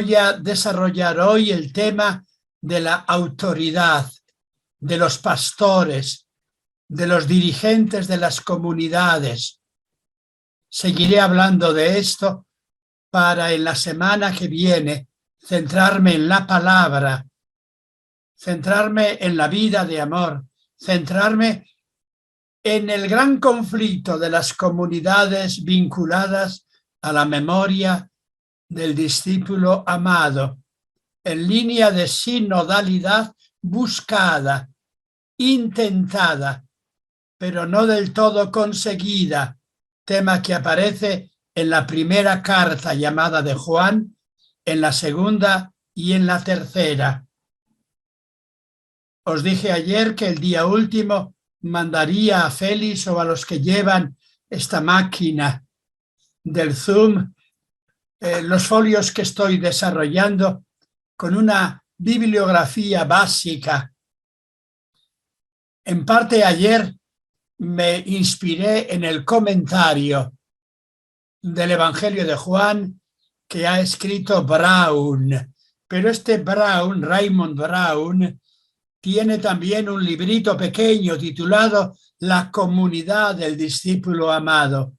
Voy a desarrollar hoy el tema de la autoridad, de los pastores, de los dirigentes de las comunidades. Seguiré hablando de esto para en la semana que viene centrarme en la palabra, centrarme en la vida de amor, centrarme en el gran conflicto de las comunidades vinculadas a la memoria del discípulo amado, en línea de sinodalidad buscada, intentada, pero no del todo conseguida, tema que aparece en la primera carta llamada de Juan, en la segunda y en la tercera. Os dije ayer que el día último mandaría a Félix o a los que llevan esta máquina del Zoom los folios que estoy desarrollando con una bibliografía básica. En parte ayer me inspiré en el comentario del Evangelio de Juan que ha escrito Brown, pero este Brown, Raymond Brown, tiene también un librito pequeño titulado La comunidad del discípulo amado.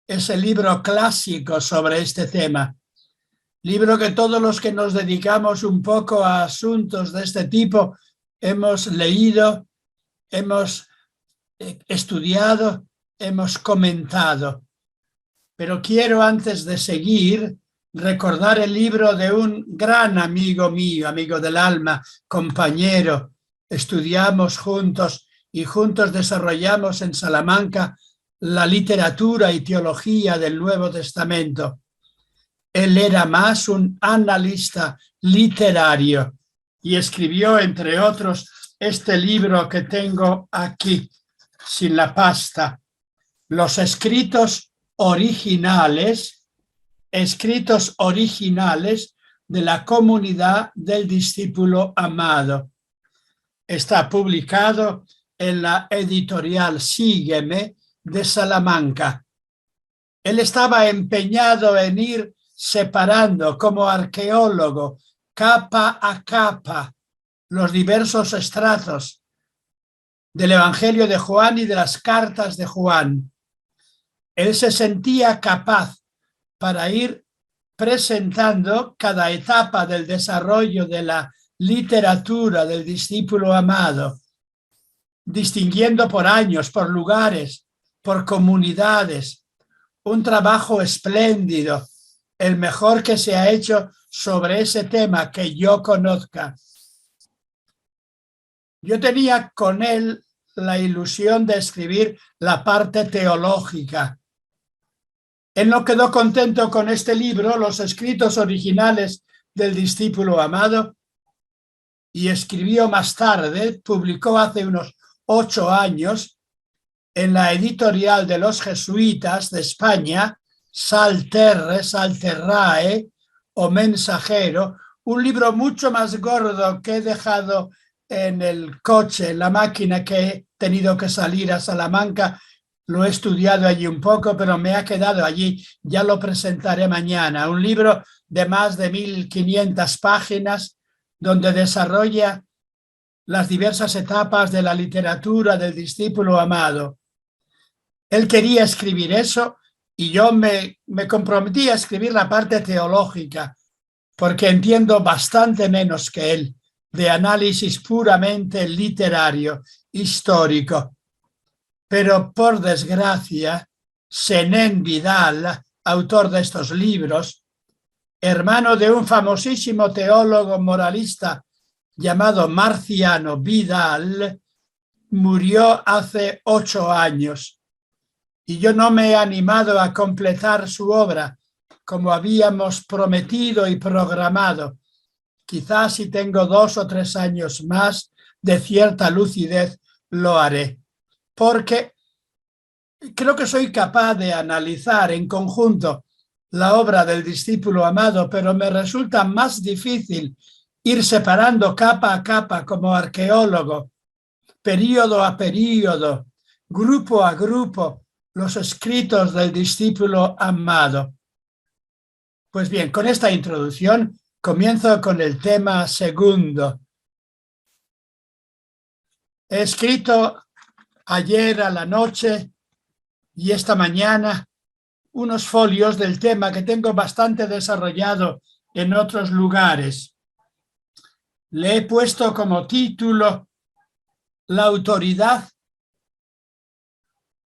Es el libro clásico sobre este tema. Libro que todos los que nos dedicamos un poco a asuntos de este tipo hemos leído, hemos estudiado, hemos comentado. Pero quiero, antes de seguir, recordar el libro de un gran amigo mío, amigo del alma, compañero. Estudiamos juntos y juntos desarrollamos en Salamanca la literatura y teología del Nuevo Testamento. Él era más un analista literario y escribió, entre otros, este libro que tengo aquí, sin la pasta, Los escritos originales de la comunidad del discípulo amado. Está publicado en la editorial Sígueme de Salamanca. Él estaba empeñado en ir separando como arqueólogo, capa a capa, los diversos estratos del Evangelio de Juan y de las cartas de Juan. Él se sentía capaz para ir presentando cada etapa del desarrollo de la literatura del discípulo amado, distinguiendo por años, por lugares, por comunidades. Un trabajo espléndido, el mejor que se ha hecho sobre ese tema que yo conozca. Yo tenía con él la ilusión de escribir la parte teológica. Él no quedó contento con este libro, Los escritos originales del discípulo amado, y escribió más tarde, publicó hace unos 8 años, en la editorial de los jesuitas de España, Salterrae o Mensajero, un libro mucho más gordo que he dejado en el coche, en la máquina, que he tenido que salir a Salamanca. Lo he estudiado allí un poco, pero me ha quedado allí. Ya lo presentaré mañana. Un libro de más de 1500 páginas donde desarrolla las diversas etapas de la literatura del discípulo amado. Él quería escribir eso y yo me comprometí a escribir la parte teológica, porque entiendo bastante menos que él de análisis puramente literario, histórico. Pero por desgracia, Senén Vidal, autor de estos libros, hermano de un famosísimo teólogo moralista llamado Marciano Vidal, murió hace 8 años. Y yo no me he animado a completar su obra como habíamos prometido y programado. Quizás si tengo 2 o 3 años más de cierta lucidez, lo haré. Porque creo que soy capaz de analizar en conjunto la obra del discípulo amado, pero me resulta más difícil ir separando capa a capa como arqueólogo, período a período, grupo a grupo, los escritos del discípulo amado. Pues bien, con esta introducción comienzo con el tema segundo. He escrito ayer a la noche y esta mañana unos folios del tema que tengo bastante desarrollado en otros lugares. Le he puesto como título la autoridad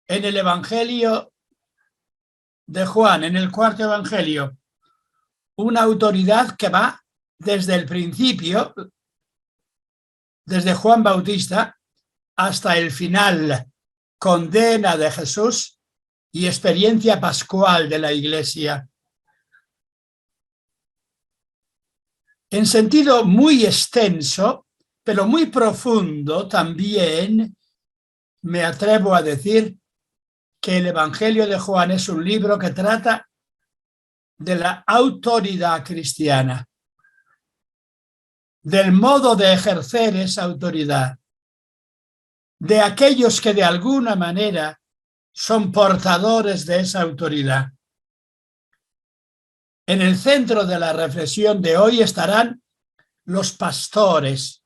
en el Evangelio de Juan, en el cuarto Evangelio. Una autoridad que va desde el principio, desde Juan Bautista, hasta el final, condena de Jesús y experiencia pascual de la Iglesia. En sentido muy extenso, pero muy profundo también, me atrevo a decir que el Evangelio de Juan es un libro que trata de la autoridad cristiana, del modo de ejercer esa autoridad, de aquellos que de alguna manera son portadores de esa autoridad. En el centro de la reflexión de hoy estarán los pastores.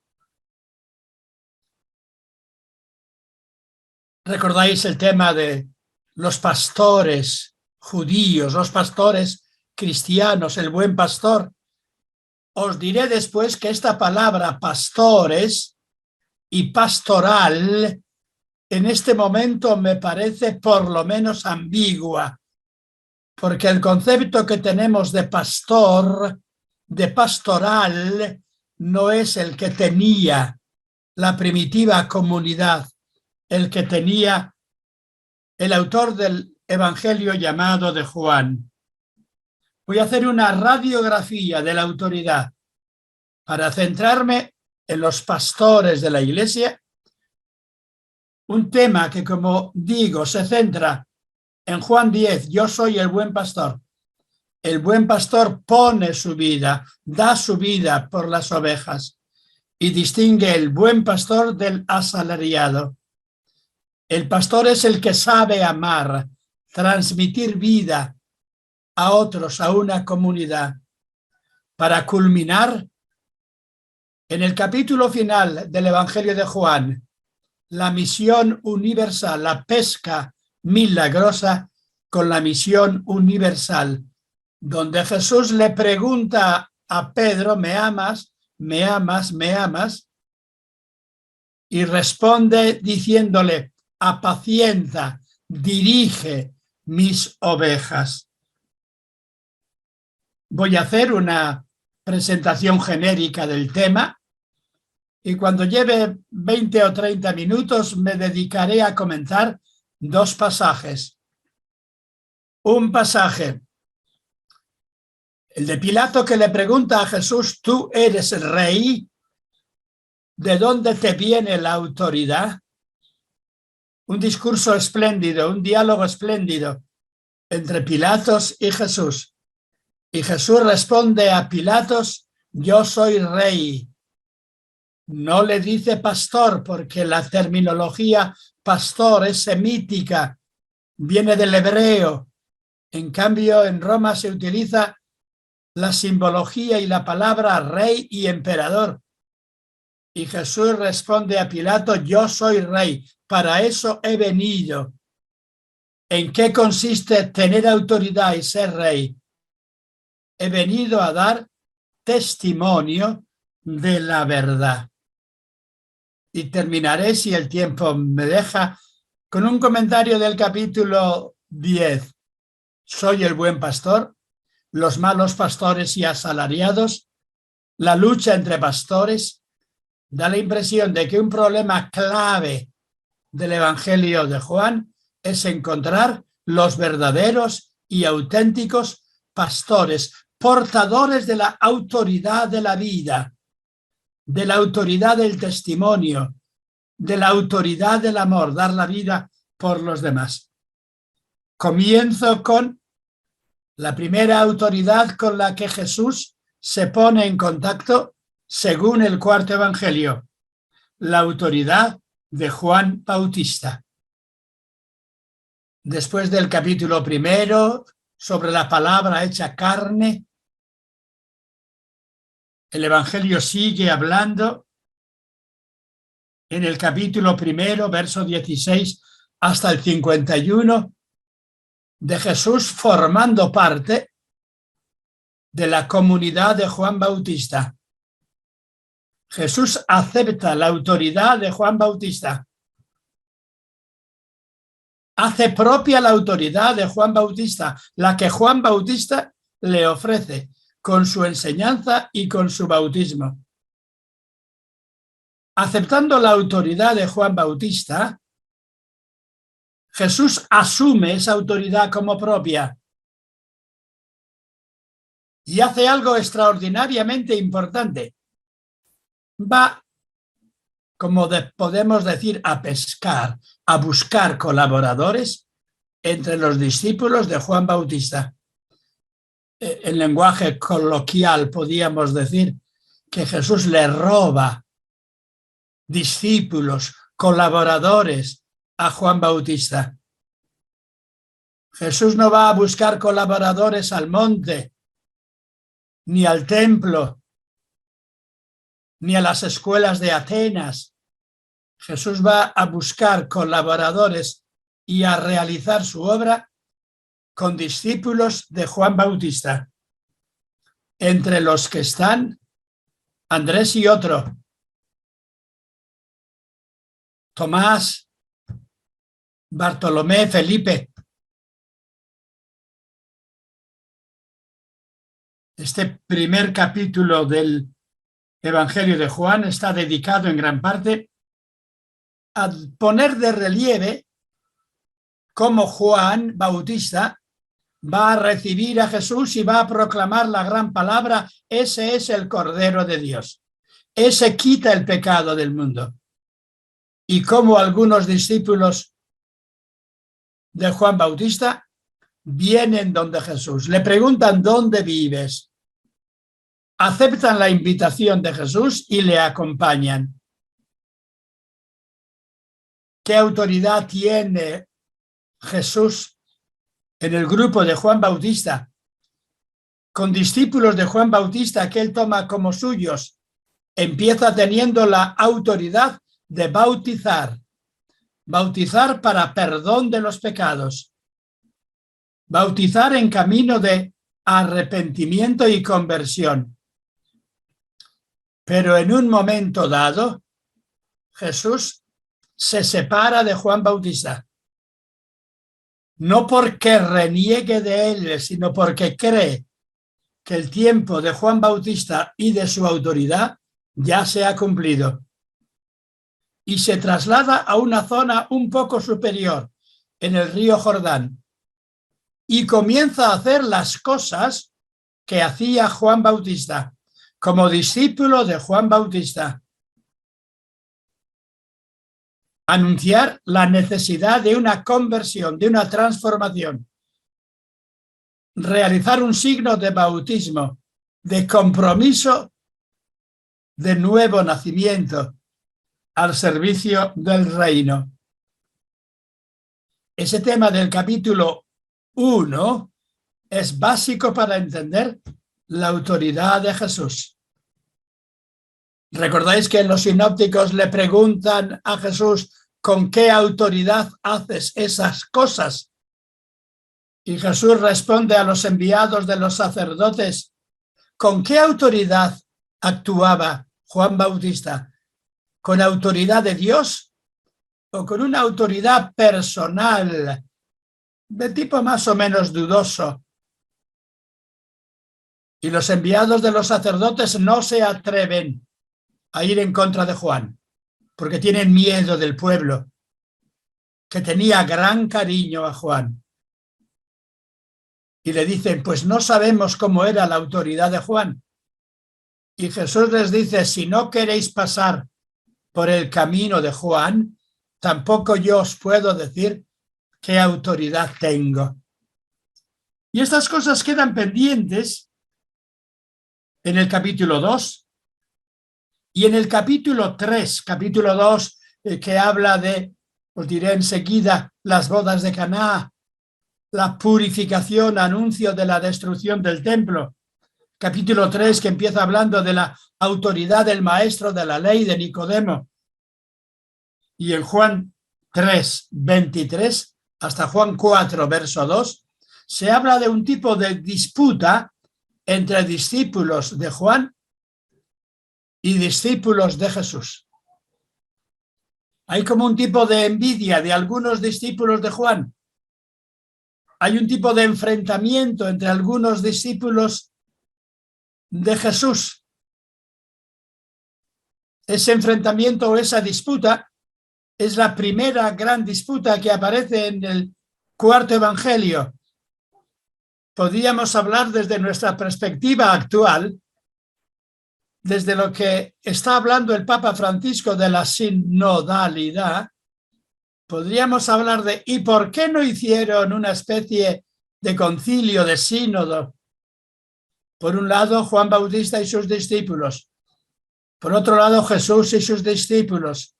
¿Recordáis el tema de los pastores judíos, los pastores cristianos, el buen pastor? Os diré después que esta palabra pastores y pastoral en este momento me parece por lo menos ambigua, porque el concepto que tenemos de pastor, de pastoral, no es el que tenía la primitiva comunidad, el que tenía el autor del Evangelio llamado de Juan. Voy a hacer una radiografía de la autoridad para centrarme en los pastores de la Iglesia, un tema que, como digo, se centra en Juan 10, yo soy el buen pastor. El buen pastor pone su vida, da su vida por las ovejas y distingue el buen pastor del asalariado. El pastor es el que sabe amar, transmitir vida a otros, a una comunidad, para culminar en el capítulo final del Evangelio de Juan, la misión universal, la pesca milagrosa con la misión universal, donde Jesús le pregunta a Pedro, ¿me amas? ¿Me amas? ¿Me amas? Y responde diciéndole, apacienta, dirige mis ovejas. Voy a hacer una presentación genérica del tema y cuando lleve 20 o 30 minutos me dedicaré a comentar dos pasajes. Un pasaje, el de Pilato, que le pregunta a Jesús, ¿tú eres el rey? ¿De dónde te viene la autoridad? Un discurso espléndido, un diálogo espléndido entre Pilatos y Jesús. Y Jesús responde a Pilatos, yo soy rey. No le dice pastor porque la terminología pastor es semítica, viene del hebreo. En cambio, en Roma se utiliza la simbología y la palabra rey y emperador. Y Jesús responde a Pilato, yo soy rey, para eso he venido. ¿En qué consiste tener autoridad y ser rey? He venido a dar testimonio de la verdad. Y terminaré, si el tiempo me deja, con un comentario del capítulo 10. Soy el buen pastor, los malos pastores y asalariados, la lucha entre pastores, da la impresión de que un problema clave del Evangelio de Juan es encontrar los verdaderos y auténticos pastores, portadores de la autoridad de la vida, de la autoridad del testimonio, de la autoridad del amor, dar la vida por los demás. Comienzo con la primera autoridad con la que Jesús se pone en contacto según el cuarto Evangelio, la autoridad de Juan Bautista. Después del capítulo primero, sobre la palabra hecha carne, El Evangelio sigue hablando en el capítulo 1, verso 16 hasta el 51, de Jesús formando parte de la comunidad de Juan Bautista. Jesús acepta la autoridad de Juan Bautista. Hace propia la autoridad de Juan Bautista, la que Juan Bautista le ofrece con su enseñanza y con su bautismo. Aceptando la autoridad de Juan Bautista, Jesús asume esa autoridad como propia y hace algo extraordinariamente importante. Va, como podemos decir, a pescar, a buscar colaboradores entre los discípulos de Juan Bautista. En lenguaje coloquial podríamos decir que Jesús le roba discípulos, colaboradores a Juan Bautista. Jesús no va a buscar colaboradores al monte, ni al templo, ni a las escuelas de Atenas. Jesús va a buscar colaboradores y a realizar su obra con discípulos de Juan Bautista, entre los que están Andrés y otro, Tomás, Bartolomé, Felipe. Este primer capítulo del Evangelio de Juan está dedicado en gran parte a poner de relieve cómo Juan Bautista va a recibir a Jesús y va a proclamar la gran palabra: ese es el Cordero de Dios, ese quita el pecado del mundo. Y cómo algunos discípulos de Juan Bautista vienen donde Jesús, le preguntan: ¿dónde vives? Aceptan la invitación de Jesús y le acompañan. ¿Qué autoridad tiene Jesús en el grupo de Juan Bautista, con discípulos de Juan Bautista que él toma como suyos? Empieza teniendo la autoridad de bautizar para perdón de los pecados, bautizar en camino de arrepentimiento y conversión. Pero en un momento dado, Jesús se separa de Juan Bautista. No porque reniegue de él, sino porque cree que el tiempo de Juan Bautista y de su autoridad ya se ha cumplido. Y se traslada a una zona un poco superior, en el río Jordán, y comienza a hacer las cosas que hacía Juan Bautista, como discípulo de Juan Bautista. Anunciar la necesidad de una conversión, de una transformación. Realizar un signo de bautismo, de compromiso, de nuevo nacimiento al servicio del reino. Ese tema del capítulo 1 es básico para entender la autoridad de Jesús. ¿Recordáis que los sinópticos le preguntan a Jesús: ¿con qué autoridad haces esas cosas? Y Jesús responde a los enviados de los sacerdotes: ¿con qué autoridad actuaba Juan Bautista? ¿Con autoridad de Dios o con una autoridad personal de tipo más o menos dudoso? Y los enviados de los sacerdotes no se atreven a ir en contra de Juan, porque tienen miedo del pueblo, que tenía gran cariño a Juan. Y le dicen: pues no sabemos cómo era la autoridad de Juan. Y Jesús les dice: si no queréis pasar por el camino de Juan, tampoco yo os puedo decir qué autoridad tengo. Y estas cosas quedan pendientes en el capítulo 2 y en el capítulo 3, capítulo 2, que habla de, os diré enseguida, las bodas de Caná, la purificación, anuncio de la destrucción del templo. capítulo 3, que empieza hablando de la autoridad del maestro de la ley de Nicodemo. Y en Juan 3, 23, hasta Juan 4, verso 2, se habla de un tipo de disputa entre discípulos de Juan y discípulos de Jesús. Hay como un tipo de envidia de algunos discípulos de Juan. Hay un tipo de enfrentamiento entre algunos discípulos de Jesús. Ese enfrentamiento o esa disputa es la primera gran disputa que aparece en el cuarto evangelio. Podríamos hablar desde nuestra perspectiva actual, desde lo que está hablando el Papa Francisco de la sinodalidad. Podríamos hablar de ¿y por qué no hicieron una especie de concilio, de sínodo? Por un lado, Juan Bautista y sus discípulos. Por otro lado, Jesús y sus discípulos.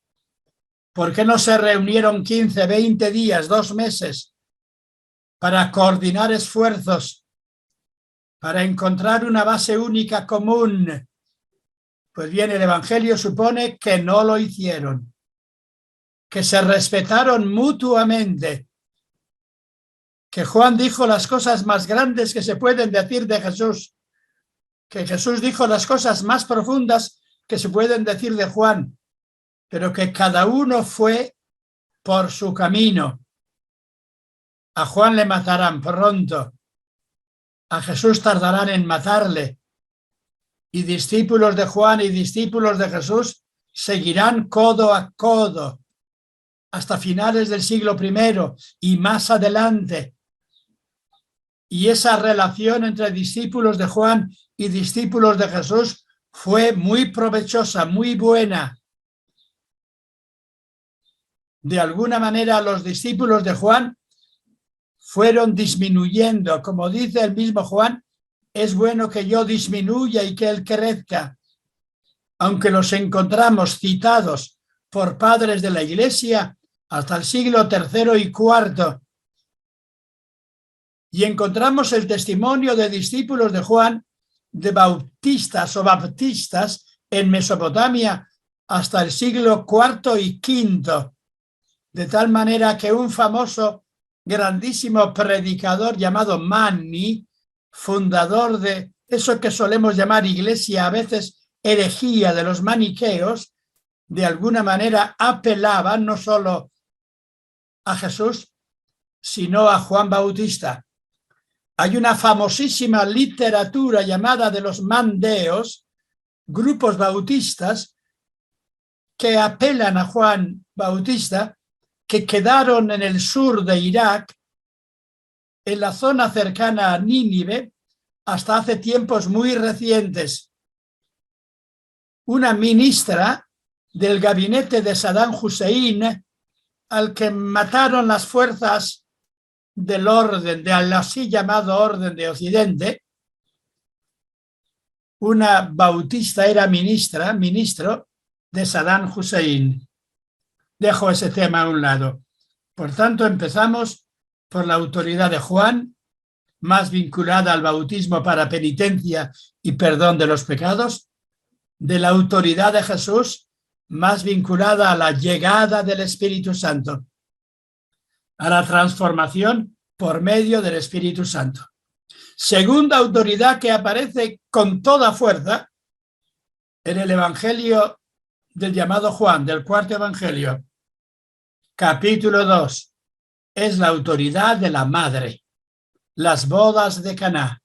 ¿Por qué no se reunieron 15, 20 días, 2 meses para coordinar esfuerzos, para encontrar una base única común? Pues bien, el Evangelio supone que no lo hicieron, que se respetaron mutuamente, que Juan dijo las cosas más grandes que se pueden decir de Jesús, que Jesús dijo las cosas más profundas que se pueden decir de Juan, pero que cada uno fue por su camino. A Juan le matarán pronto, a Jesús tardarán en matarle, y discípulos de Juan y discípulos de Jesús seguirán codo a codo hasta finales del siglo I y más adelante. Y esa relación entre discípulos de Juan y discípulos de Jesús fue muy provechosa, muy buena. De alguna manera, los discípulos de Juan fueron disminuyendo. Como dice el mismo Juan, es bueno que yo disminuya y que él crezca. Aunque los encontramos citados por padres de la Iglesia hasta el siglo III y IV. Y encontramos el testimonio de discípulos de Juan, de bautistas o baptistas en Mesopotamia hasta el siglo IV y V. De tal manera que un famoso, grandísimo predicador llamado Mani, fundador de eso que solemos llamar iglesia, a veces herejía de los maniqueos, de alguna manera apelaba no solo a Jesús, sino a Juan Bautista. Hay una famosísima literatura llamada de los mandeos, grupos bautistas, que apelan a Juan Bautista, que quedaron en el sur de Irak, en la zona cercana a Nínive, hasta hace tiempos muy recientes. Una ministra del gabinete de Saddam Hussein, al que mataron las fuerzas del orden, del así llamado orden de Occidente, una bautista era ministro de Saddam Hussein. Dejo ese tema a un lado. Por tanto, empezamos por la autoridad de Juan, más vinculada al bautismo para penitencia y perdón de los pecados, de la autoridad de Jesús, más vinculada a la llegada del Espíritu Santo, a la transformación por medio del Espíritu Santo. Segunda autoridad que aparece con toda fuerza en el Evangelio del llamado Juan, del cuarto Evangelio, capítulo 2, es la autoridad de la madre, las bodas de Caná.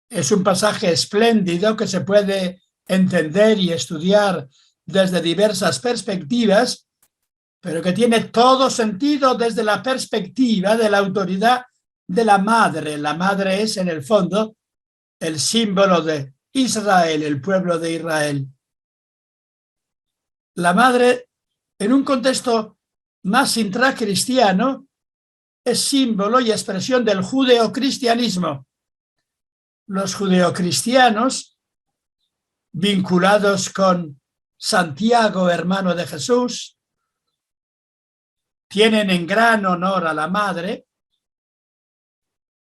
Es un pasaje espléndido que se puede entender y estudiar desde diversas perspectivas, pero que tiene todo sentido desde la perspectiva de la autoridad de la madre. La madre es, en el fondo, el símbolo de Israel, el pueblo de Israel. La madre, en un contexto más intracristiano, es símbolo y expresión del judeocristianismo. Los judeocristianos, vinculados con Santiago, hermano de Jesús, tienen en gran honor a la madre,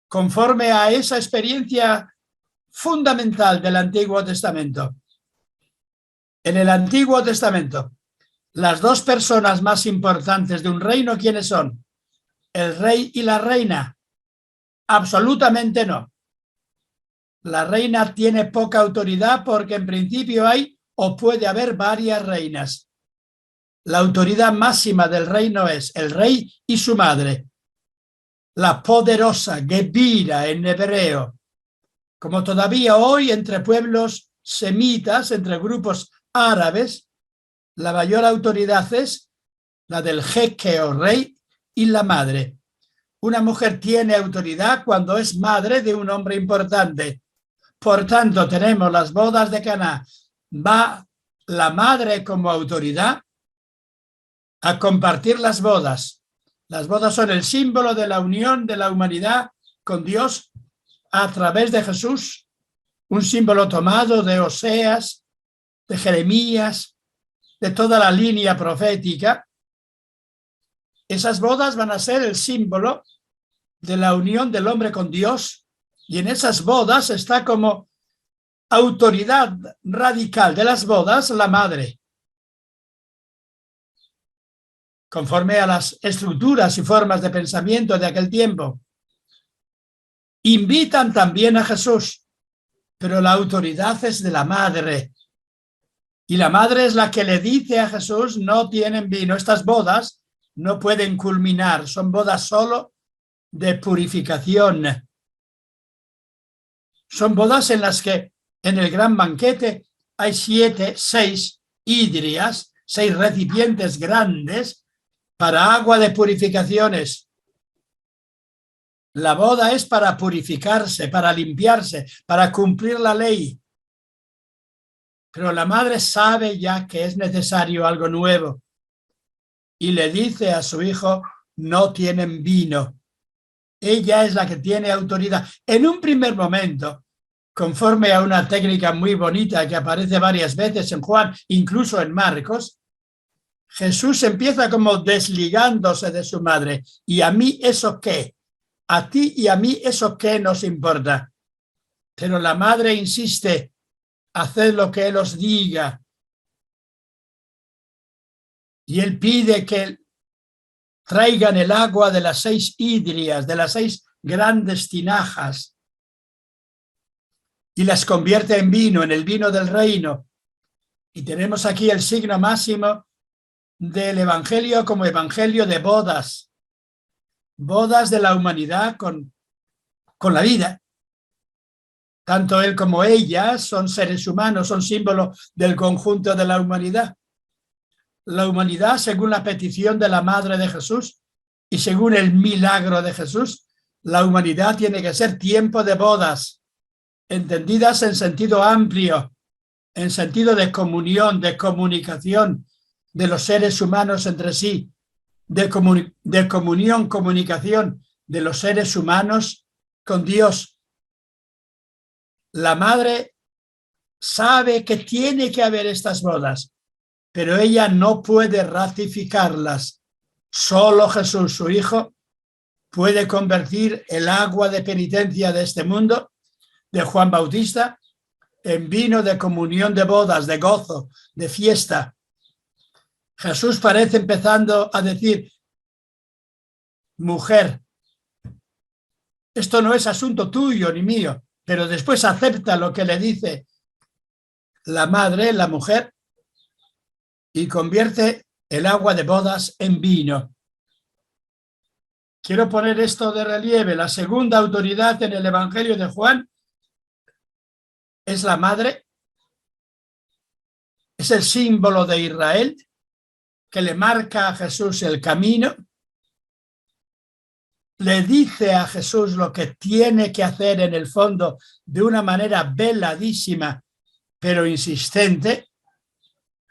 conforme a esa experiencia fundamental del Antiguo Testamento. En el Antiguo Testamento, las dos personas más importantes de un reino, ¿quiénes son? ¿El rey y la reina? Absolutamente no. La reina tiene poca autoridad porque en principio hay o puede haber varias reinas. La autoridad máxima del reino es el rey y su madre, la poderosa Gebira en hebreo. Como todavía hoy entre pueblos semitas, entre grupos árabes, la mayor autoridad es la del jeque o rey y la madre. Una mujer tiene autoridad cuando es madre de un hombre importante. Por tanto, tenemos las bodas de Caná. Va la madre como autoridad a compartir las bodas. Las bodas son el símbolo de la unión de la humanidad con Dios a través de Jesús, un símbolo tomado de Oseas, de Jeremías, de toda la línea profética. Esas bodas van a ser el símbolo de la unión del hombre con Dios, y en esas bodas está como autoridad radical de las bodas la madre. Conforme a las estructuras y formas de pensamiento de aquel tiempo. Invitan también a Jesús, pero la autoridad es de la madre. Y la madre es la que le dice a Jesús, no tienen vino. Estas bodas no pueden culminar, son bodas solo de purificación. Son bodas en las que en el gran banquete hay 6 hidrias, 6 recipientes grandes para agua de purificaciones. La boda es para purificarse, para limpiarse, para cumplir la ley. Pero la madre sabe ya que es necesario algo nuevo y le dice a su hijo, no tienen vino. Ella es la que tiene autoridad. En un primer momento, conforme a una técnica muy bonita que aparece varias veces en Juan, incluso en Marcos, Jesús empieza como desligándose de su madre. ¿Y a mí eso qué? A ti y a mí eso qué nos importa. Pero la madre insiste, haced lo que él os diga. Y él pide que traigan el agua de las 6 hidrias, de las 6 grandes tinajas, y las convierte en vino, en el vino del reino. Y tenemos aquí el signo máximo del evangelio como evangelio de bodas. Bodas de la humanidad con la vida. Tanto él como ella son seres humanos, son símbolos del conjunto de la humanidad. La humanidad, según la petición de la Madre de Jesús y según el milagro de Jesús, la humanidad tiene que ser tiempo de bodas, entendidas en sentido amplio, en sentido de comunión, de comunicación de los seres humanos entre sí, de comunión, comunicación de los seres humanos con Dios. La madre sabe que tiene que haber estas bodas, pero ella no puede ratificarlas. Solo Jesús, su Hijo, puede convertir el agua de penitencia de este mundo, de Juan Bautista, en vino de comunión, de bodas, de gozo, de fiesta. Jesús parece empezando a decir, mujer, esto no es asunto tuyo ni mío, pero después acepta lo que le dice la madre, la mujer, y convierte el agua de bodas en vino. Quiero poner esto de relieve. La segunda autoridad en el Evangelio de Juan es la madre, es el símbolo de Israel que le marca a Jesús el camino, le dice a Jesús lo que tiene que hacer en el fondo de una manera veladísima, pero insistente.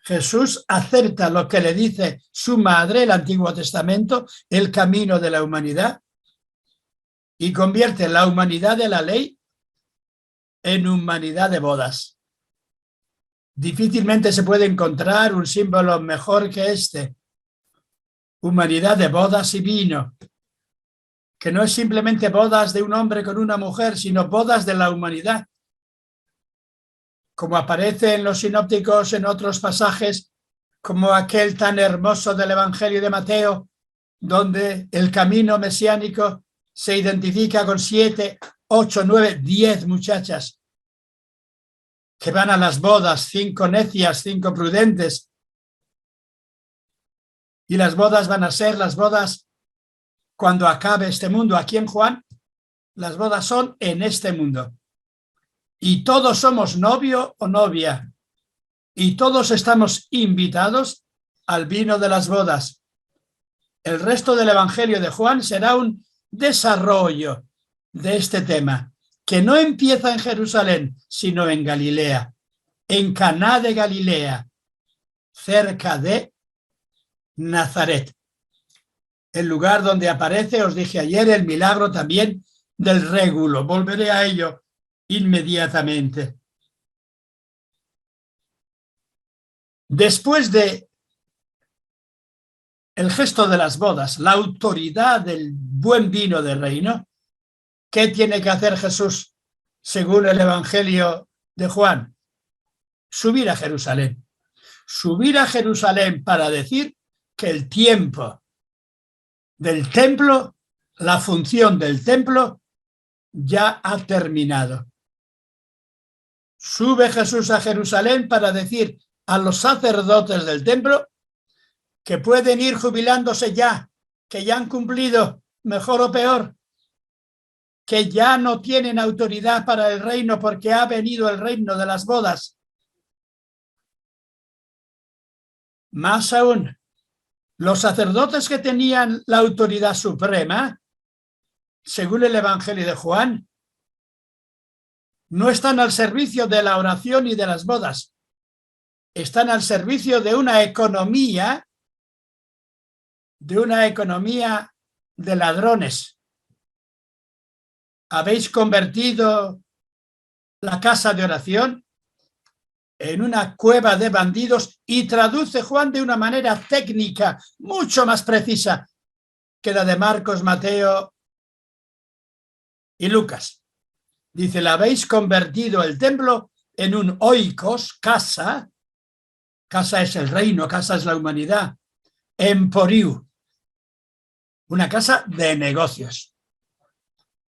Jesús acepta lo que le dice su madre, el Antiguo Testamento, el camino de la humanidad, y convierte la humanidad de la ley en humanidad de bodas. Difícilmente se puede encontrar un símbolo mejor que este. Humanidad de bodas y vino, que no es simplemente bodas de un hombre con una mujer, sino bodas de la humanidad, como aparece en los sinópticos en otros pasajes, como aquel tan hermoso del Evangelio de Mateo, donde el camino mesiánico se identifica con 7, 8, 9, 10 muchachas que van a las bodas, 5 necias, 5 prudentes. Y las bodas van a ser las bodas cuando acabe este mundo. Aquí en Juan, las bodas son en este mundo. Y todos somos novio o novia. Y todos estamos invitados al vino de las bodas. El resto del Evangelio de Juan será un desarrollo de este tema, que no empieza en Jerusalén, sino en Galilea, en Caná de Galilea, cerca de Nazaret, el lugar donde aparece, os dije ayer, el milagro también del régulo. Volveré a ello inmediatamente. Después de el gesto de las bodas, la autoridad del buen vino del reino, ¿qué tiene que hacer Jesús según el Evangelio de Juan? Subir a Jerusalén. Subir a Jerusalén para decir que el tiempo del templo, la función del templo, ya ha terminado. Sube Jesús a Jerusalén para decir a los sacerdotes del templo que pueden ir jubilándose ya, que ya han cumplido, mejor o peor, que ya no tienen autoridad para el reino porque ha venido el reino de las bodas. Más aún, los sacerdotes que tenían la autoridad suprema, según el Evangelio de Juan, no están al servicio de la oración y de las bodas, están al servicio de una economía de ladrones. Habéis convertido la casa de oración en una cueva de bandidos, y traduce Juan de una manera técnica mucho más precisa que la de Marcos, Mateo y Lucas. Dice, la habéis convertido el templo en un oikos, casa es el reino, casa es la humanidad, emporiu, una casa de negocios.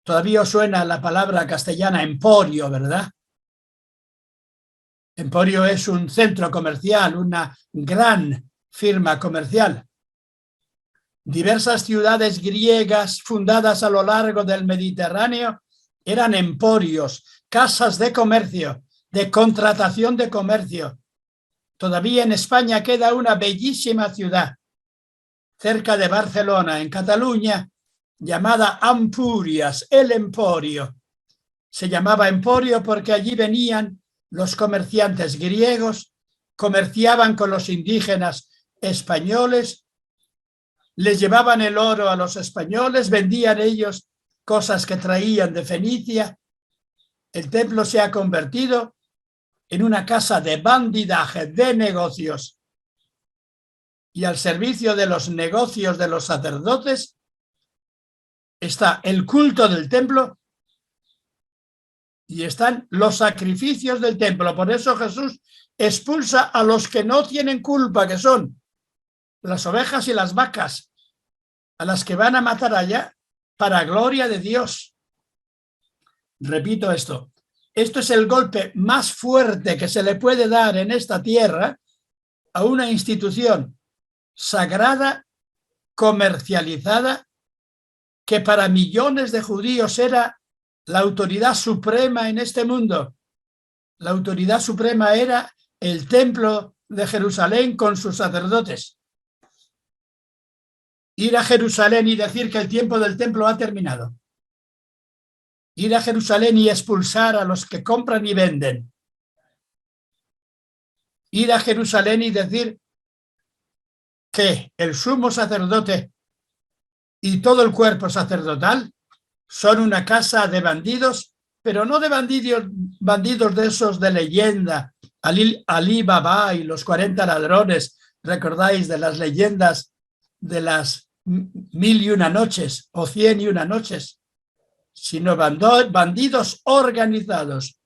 Todavía os suena la palabra castellana emporio, ¿verdad? Emporio es un centro comercial, una gran firma comercial. Diversas ciudades griegas fundadas a lo largo del Mediterráneo eran emporios, casas de comercio, de contratación de comercio. Todavía en España queda una bellísima ciudad, cerca de Barcelona, en Cataluña, llamada Ampurias, el Emporio. Se llamaba Emporio porque allí venían los comerciantes griegos, comerciaban con los indígenas españoles, les llevaban el oro a los españoles, vendían ellos cosas que traían de Fenicia. El templo se ha convertido en una casa de bandidaje, de negocios. Y al servicio de los negocios de los sacerdotes está el culto del templo y están los sacrificios del templo. Por eso Jesús expulsa a los que no tienen culpa, que son las ovejas y las vacas, a las que van a matar allá para gloria de Dios. Repito esto. Esto es el golpe más fuerte que se le puede dar en esta tierra a una institución sagrada, comercializada, que para millones de judíos era la autoridad suprema en este mundo. La autoridad suprema era el templo de Jerusalén con sus sacerdotes. Ir a Jerusalén y decir que el tiempo del templo ha terminado. Ir a Jerusalén y expulsar a los que compran y venden. Ir a Jerusalén y decir que el sumo sacerdote y todo el cuerpo sacerdotal son una casa de bandidos, pero no de bandidos de esos de leyenda, Alí Baba y los 40 ladrones, recordáis de las leyendas de las 1001 noches o 101 noches, sino bandidos organizados,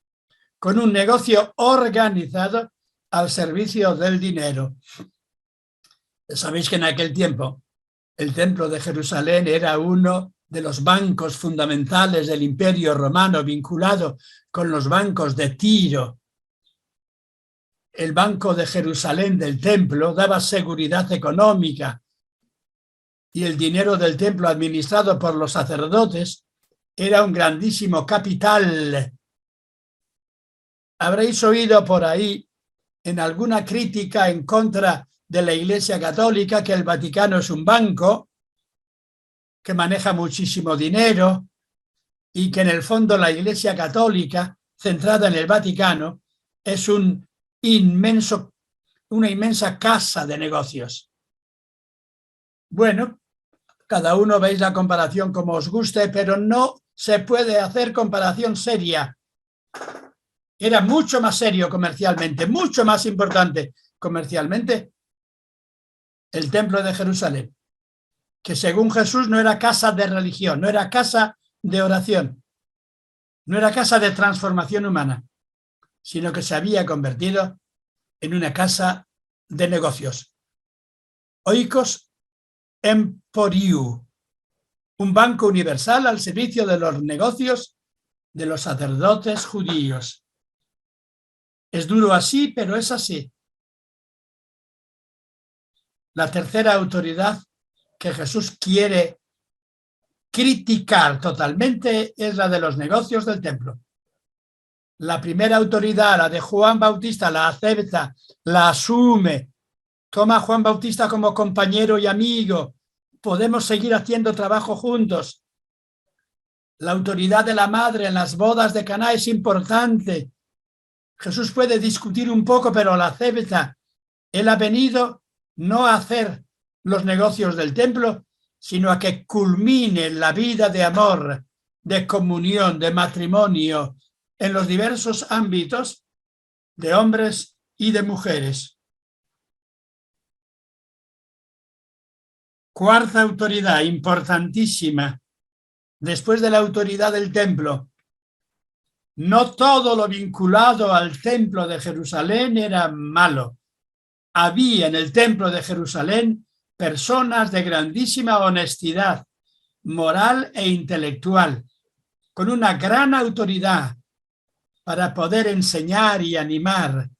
con un negocio organizado al servicio del dinero. Sabéis que en aquel tiempo el Templo de Jerusalén era uno de los bancos fundamentales del Imperio Romano, vinculado con los bancos de Tiro. El Banco de Jerusalén del Templo daba seguridad económica y el dinero del templo administrado por los sacerdotes era un grandísimo capital. Habréis oído por ahí en alguna crítica en contra de la Iglesia Católica que el Vaticano es un banco que maneja muchísimo dinero y que en el fondo la Iglesia Católica, centrada en el Vaticano, es una inmensa casa de negocios. Bueno, cada uno veis la comparación como os guste, pero no se puede hacer comparación seria. Era mucho más serio comercialmente, mucho más importante comercialmente el Templo de Jerusalén, que según Jesús no era casa de religión, no era casa de oración, no era casa de transformación humana, sino que se había convertido en una casa de negocios. Oikos Emporiou, un banco universal al servicio de los negocios de los sacerdotes judíos. Es duro así, pero es así. La tercera autoridad que Jesús quiere criticar totalmente es la de los negocios del templo. La primera autoridad, la de Juan Bautista, la acepta, la asume, toma a Juan Bautista como compañero y amigo. Podemos seguir haciendo trabajo juntos. La autoridad de la madre en las bodas de Caná es importante. Jesús puede discutir un poco, pero la acepta. Él ha venido no a hacer los negocios del templo, sino a que culmine la vida de amor, de comunión, de matrimonio, en los diversos ámbitos de hombres y de mujeres. Cuarta autoridad, importantísima, después de la autoridad del templo. No todo lo vinculado al templo de Jerusalén era malo. Había en el templo de Jerusalén personas de grandísima honestidad moral e intelectual, con una gran autoridad para poder enseñar y animar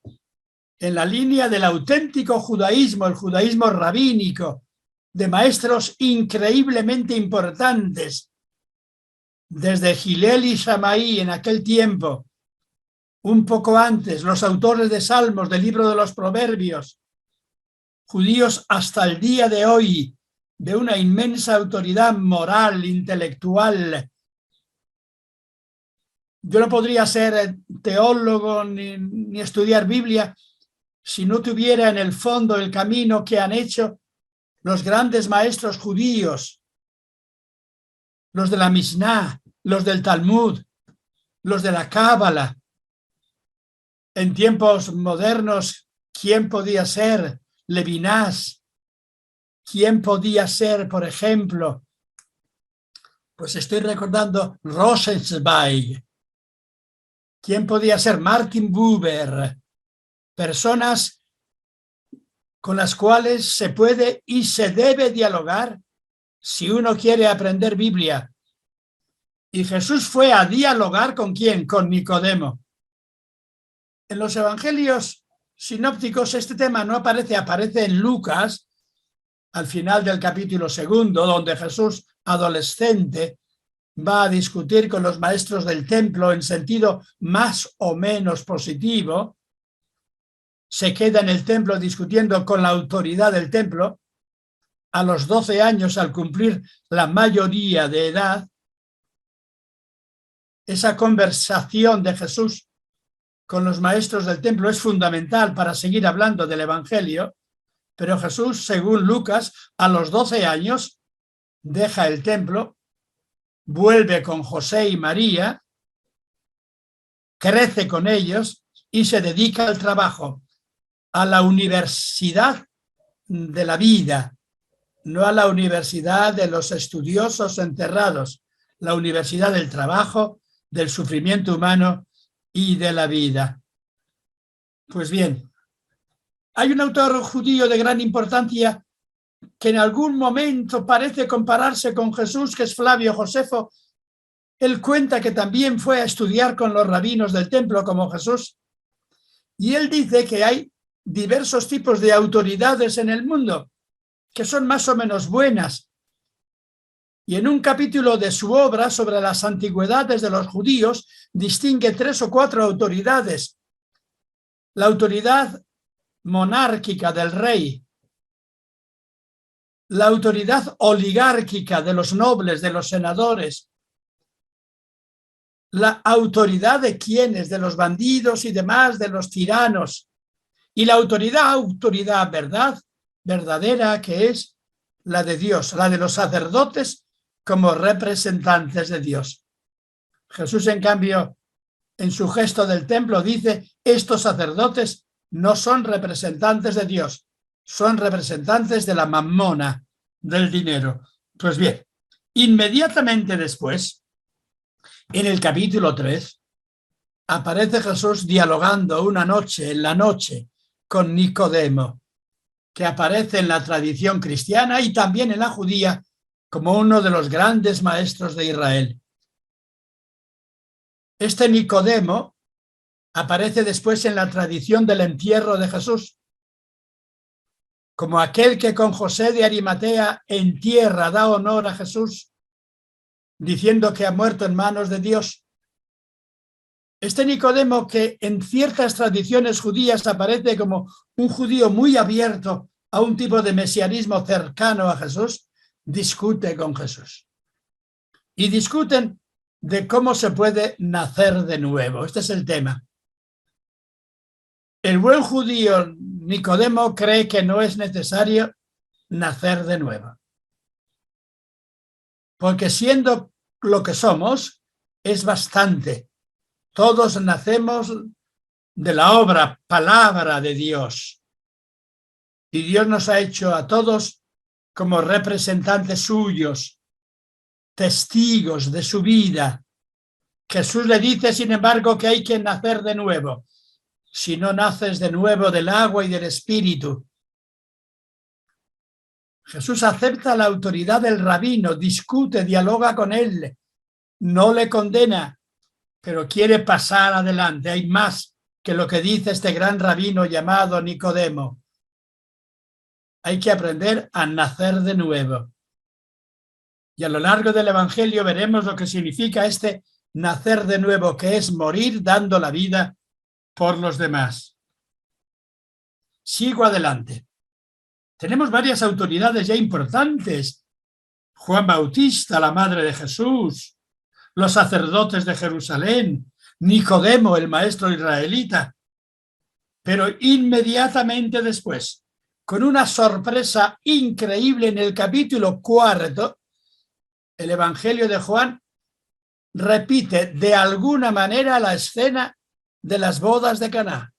en la línea del auténtico judaísmo, el judaísmo rabínico, de maestros increíblemente importantes, desde Gilel y Shammai en aquel tiempo, un poco antes, los autores de Salmos, del libro de los Proverbios, judíos hasta el día de hoy, de una inmensa autoridad moral, intelectual. Yo no podría ser teólogo ni estudiar Biblia si no tuviera en el fondo el camino que han hecho los grandes maestros judíos, los de la Mishnah, los del Talmud, los de la Cábala. En tiempos modernos, ¿quién podía ser Levinas? ¿Quién podía ser, por ejemplo? Pues estoy recordando Rosenzweig. ¿Quién podía ser? Martin Buber. Personas con las cuales se puede y se debe dialogar si uno quiere aprender Biblia. Y Jesús fue a dialogar ¿con quién? Con Nicodemo. En los evangelios sinópticos este tema no aparece, aparece en Lucas, al final del capítulo 2, donde Jesús, adolescente, va a discutir con los maestros del templo en sentido más o menos positivo. Se queda en el templo discutiendo con la autoridad del templo. A los 12 años, al cumplir la mayoría de edad, esa conversación de Jesús con los maestros del templo es fundamental para seguir hablando del Evangelio, pero Jesús, según Lucas, a los 12 años deja el templo, vuelve con José y María, crece con ellos y se dedica al trabajo, a la universidad de la vida, no a la universidad de los estudiosos enterrados, la universidad del trabajo, del sufrimiento humano y de la vida. Pues bien, hay un autor judío de gran importancia que en algún momento parece compararse con Jesús, que es Flavio Josefo. Él cuenta que también fue a estudiar con los rabinos del templo como Jesús, y él dice que hay diversos tipos de autoridades en el mundo que son más o menos buenas. Y en un capítulo de su obra sobre las antigüedades de los judíos distingue 3 o 4 autoridades. La autoridad monárquica del rey, la autoridad oligárquica de los nobles, de los senadores, la autoridad de quienes, de los bandidos y demás, de los tiranos, y la autoridad verdadera, que es la de Dios, la de los sacerdotes como representantes de Dios. Jesús, en cambio, en su gesto del templo dice: estos sacerdotes no son representantes de Dios, son representantes de la mamona, del dinero. Pues bien, inmediatamente después, en el capítulo 3, aparece Jesús dialogando una noche, en la noche, con Nicodemo, que aparece en la tradición cristiana y también en la judía como uno de los grandes maestros de Israel. Este Nicodemo aparece después en la tradición del entierro de Jesús, como aquel que con José de Arimatea entierra, da honor a Jesús, diciendo que ha muerto en manos de Dios. Este Nicodemo, que en ciertas tradiciones judías aparece como un judío muy abierto a un tipo de mesianismo cercano a Jesús, discute con Jesús. Y discuten de cómo se puede nacer de nuevo. Este es el tema. El buen judío Nicodemo cree que no es necesario nacer de nuevo, porque siendo lo que somos, es bastante. Todos nacemos de la obra, palabra de Dios. Y Dios nos ha hecho a todos como representantes suyos, testigos de su vida. Jesús le dice, sin embargo, que hay que nacer de nuevo. Si no naces de nuevo del agua y del espíritu. Jesús acepta la autoridad del rabino, discute, dialoga con él, no le condena, pero quiere pasar adelante. Hay más que lo que dice este gran rabino llamado Nicodemo. Hay que aprender a nacer de nuevo. Y a lo largo del Evangelio veremos lo que significa este nacer de nuevo, que es morir dando la vida por los demás. Sigo adelante. Tenemos varias autoridades ya importantes. Juan Bautista, la madre de Jesús, los sacerdotes de Jerusalén, Nicodemo, el maestro israelita. Pero inmediatamente después, con una sorpresa increíble en el capítulo 4, el Evangelio de Juan repite de alguna manera la escena de las bodas de Caná.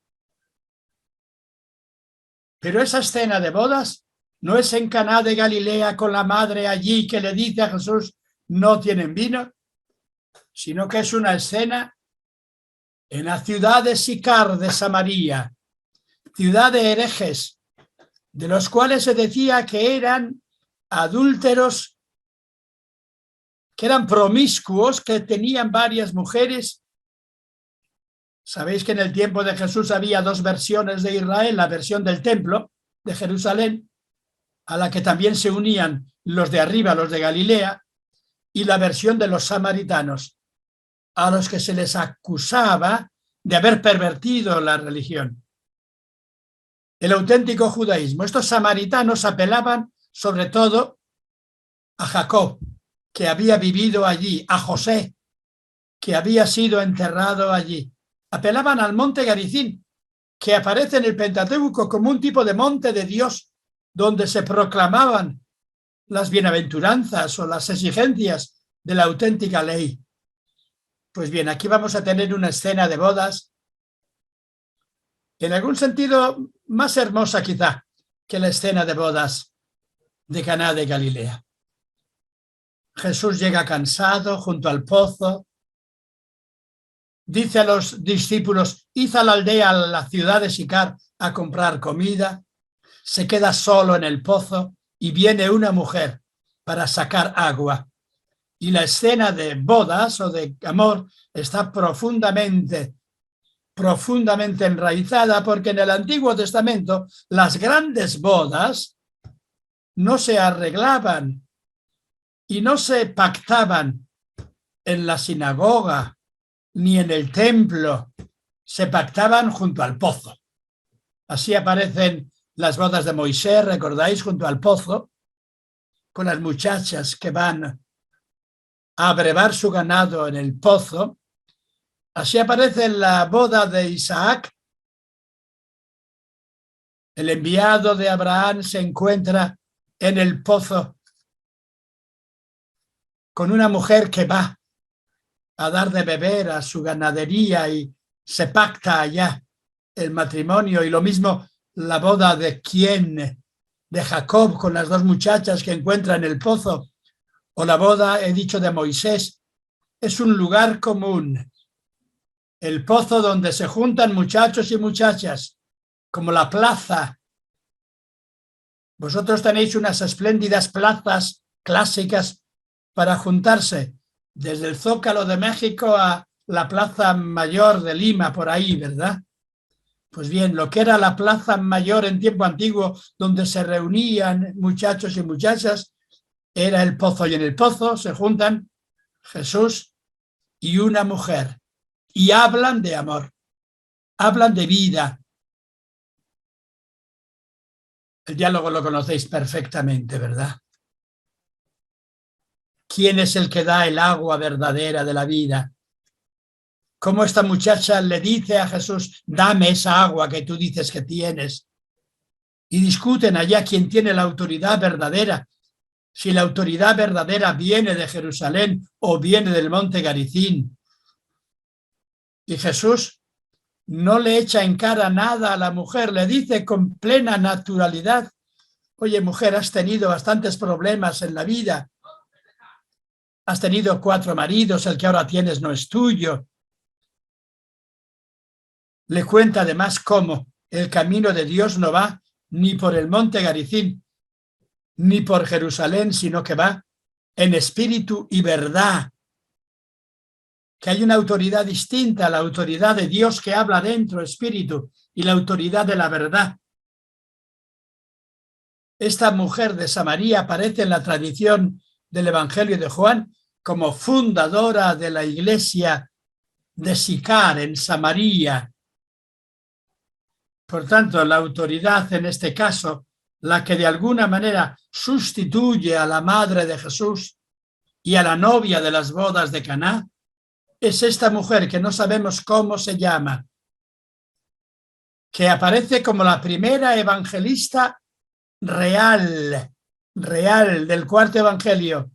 Pero esa escena de bodas no es en Caná de Galilea con la madre allí que le dice a Jesús: no tienen vino, sino que es una escena en la ciudad de Sicar de Samaria, ciudad de herejes, de los cuales se decía que eran adúlteros, que eran promiscuos, que tenían varias mujeres. Sabéis que en el tiempo de Jesús había 2 versiones de Israel, la versión del templo de Jerusalén, a la que también se unían los de arriba, los de Galilea, y la versión de los samaritanos, a los que se les acusaba de haber pervertido la religión. El auténtico judaísmo. Estos samaritanos apelaban sobre todo a Jacob, que había vivido allí, a José, que había sido enterrado allí. Apelaban al monte Garizim, que aparece en el Pentateuco como un tipo de monte de Dios, donde se proclamaban las bienaventuranzas o las exigencias de la auténtica ley. Pues bien, aquí vamos a tener una escena de bodas, en algún sentido más hermosa quizá que la escena de bodas de Caná de Galilea. Jesús llega cansado junto al pozo, dice a los discípulos, id a la aldea, a la ciudad de Sicar, a comprar comida. Se queda solo en el pozo y viene una mujer para sacar agua. Y la escena de bodas o de amor está profundamente enraizada, porque en el Antiguo Testamento las grandes bodas no se arreglaban y no se pactaban en la sinagoga ni en el templo, se pactaban junto al pozo. Así aparecen las bodas de Moisés, ¿recordáis? Junto al pozo, con las muchachas que van a abrevar su ganado en el pozo. Así aparece la boda de Isaac. El enviado de Abraham se encuentra en el pozo con una mujer que va a dar de beber a su ganadería y se pacta allá el matrimonio. Y lo mismo la boda de Jacob con las dos muchachas que encuentra en el pozo, o la boda, he dicho, de Moisés. Es un lugar común, el pozo donde se juntan muchachos y muchachas, como la plaza. Vosotros tenéis unas espléndidas plazas clásicas para juntarse, desde el Zócalo de México a la Plaza Mayor de Lima, por ahí, ¿verdad? Pues bien, lo que era la Plaza Mayor en tiempo antiguo, donde se reunían muchachos y muchachas, era el pozo, y en el pozo se juntan Jesús y una mujer y hablan de amor, hablan de vida. El diálogo lo conocéis perfectamente, ¿verdad? ¿Quién es el que da el agua verdadera de la vida? Cómo esta muchacha le dice a Jesús, dame esa agua que tú dices que tienes. Y discuten allá quién tiene la autoridad verdadera, si la autoridad verdadera viene de Jerusalén o viene del monte Garizim. Y Jesús no le echa en cara nada a la mujer, le dice con plena naturalidad, oye, mujer, has tenido bastantes problemas en la vida, has tenido 4 maridos, el que ahora tienes no es tuyo. Le cuenta además cómo el camino de Dios no va ni por el monte Garizim, ni por Jerusalén, sino que va en espíritu y verdad, que hay una autoridad distinta, la autoridad de Dios que habla dentro, espíritu, y la autoridad de la verdad. Esta mujer de Samaria aparece en la tradición del Evangelio de Juan como fundadora de la iglesia de Sicar en Samaria. Por tanto, la autoridad en este caso, la que de alguna manera sustituye a la madre de Jesús y a la novia de las bodas de Caná, es esta mujer que no sabemos cómo se llama, que aparece como la primera evangelista real del cuarto evangelio.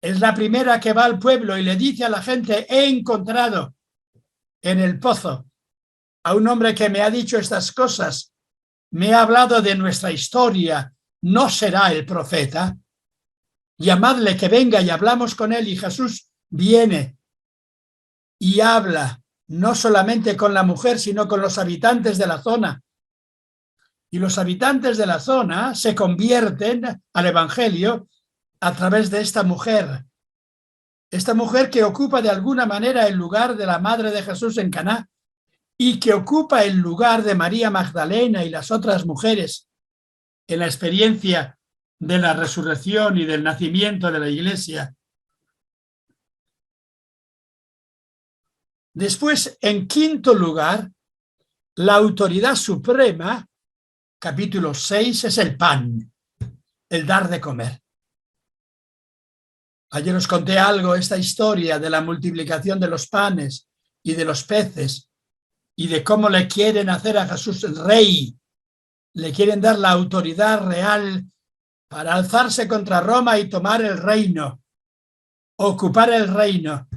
Es la primera que va al pueblo y le dice a la gente, he encontrado en el pozo a un hombre que me ha dicho estas cosas, me ha hablado de nuestra historia, ¿no será el profeta? Llamadle que venga y hablamos con él. Y Jesús viene y habla no solamente con la mujer, sino con los habitantes de la zona. Y los habitantes de la zona se convierten al evangelio a través de esta mujer que ocupa de alguna manera el lugar de la madre de Jesús en Caná y que ocupa el lugar de María Magdalena y las otras mujeres en la experiencia de la resurrección y del nacimiento de la iglesia. Después, en quinto lugar, la autoridad suprema, capítulo 6, es el pan, el dar de comer. Ayer os conté algo, esta historia de la multiplicación de los panes y de los peces y de cómo le quieren hacer a Jesús el rey, le quieren dar la autoridad real para alzarse contra Roma y tomar el reino, ocupar el reino.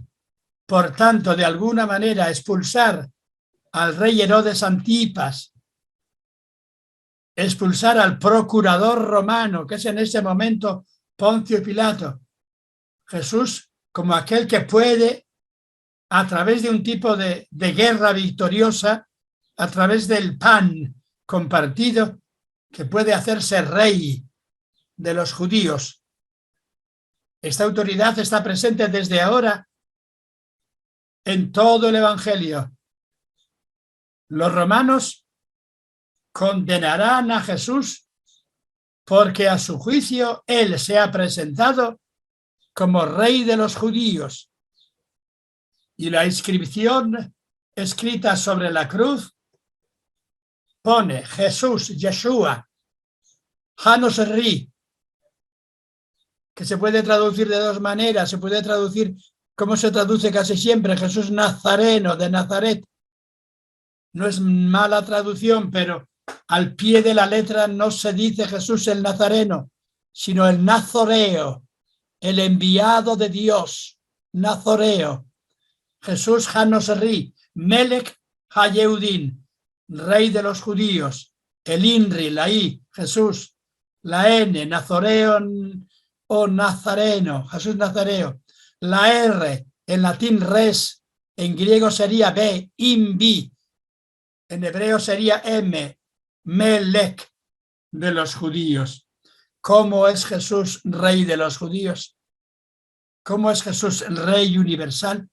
Por tanto, de alguna manera, expulsar al rey Herodes Antipas, expulsar al procurador romano, que es en ese momento Poncio Pilato. Jesús, como aquel que puede a través de un tipo de guerra victoriosa, a través del pan compartido, que puede hacerse rey de los judíos. Esta autoridad está presente desde ahora en todo el Evangelio. Los romanos condenarán a Jesús porque a su juicio él se ha presentado como rey de los judíos. Y la inscripción escrita sobre la cruz pone Jesús, Yeshua, Hanos Ri, que se puede traducir de dos maneras. Se puede traducir como se traduce casi siempre, Jesús Nazareno, de Nazaret. No es mala traducción, pero al pie de la letra no se dice Jesús el Nazareno, sino el Nazoreo, el enviado de Dios, Nazoreo. Jesús Hanos Ri, Melech HaYehudim, rey de los judíos. El INRI, la I, Jesús. La N, Nazoreo o Nazareno, Jesús Nazareo. La R, en latín res, en griego sería B, imbi. En hebreo sería M, Melech, de los judíos. ¿Cómo es Jesús rey de los judíos? ¿Cómo es Jesús el rey universal?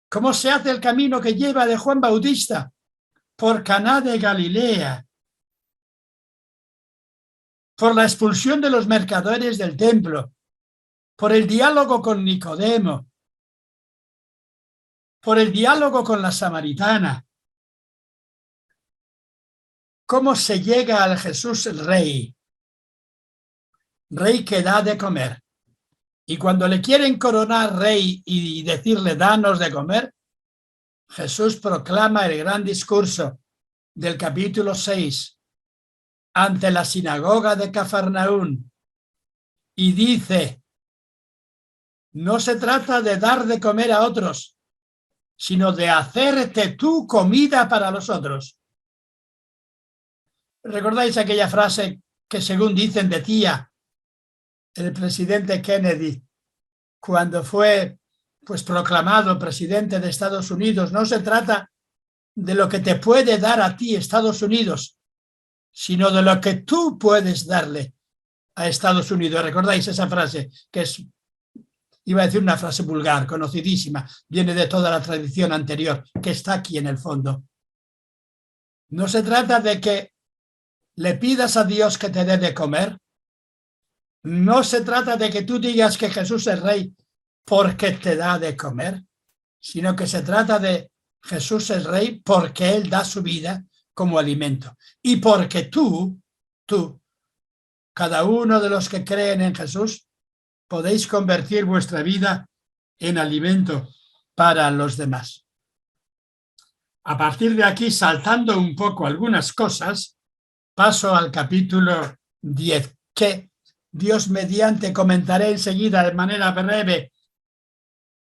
¿Cómo se hace el camino que lleva de Juan Bautista por Caná de Galilea, por la expulsión de los mercaderes del templo, por el diálogo con Nicodemo, por el diálogo con la samaritana? ¿Cómo se llega al Jesús rey? Rey que da de comer. Y cuando le quieren coronar rey y decirle danos de comer, Jesús proclama el gran discurso del capítulo 6 ante la sinagoga de Cafarnaún y dice: no se trata de dar de comer a otros, sino de hacerte tú comida para los otros. ¿Recordáis aquella frase que, según dicen, decía el presidente Kennedy cuando fue proclamado presidente de Estados Unidos? No se trata de lo que te puede dar a ti Estados Unidos, sino de lo que tú puedes darle a Estados Unidos. ¿Recordáis esa frase? Que es, iba a decir una frase vulgar, conocidísima, viene de toda la tradición anterior, que está aquí en el fondo. No se trata de que le pidas a Dios que te dé de comer. No se trata de que tú digas que Jesús es rey porque te da de comer, sino que se trata de Jesús es rey porque Él da su vida como alimento. Y porque tú, cada uno de los que creen en Jesús, podéis convertir vuestra vida en alimento para los demás. A partir de aquí, saltando un poco algunas cosas, paso al capítulo 10, que Dios mediante comentaré enseguida de manera breve.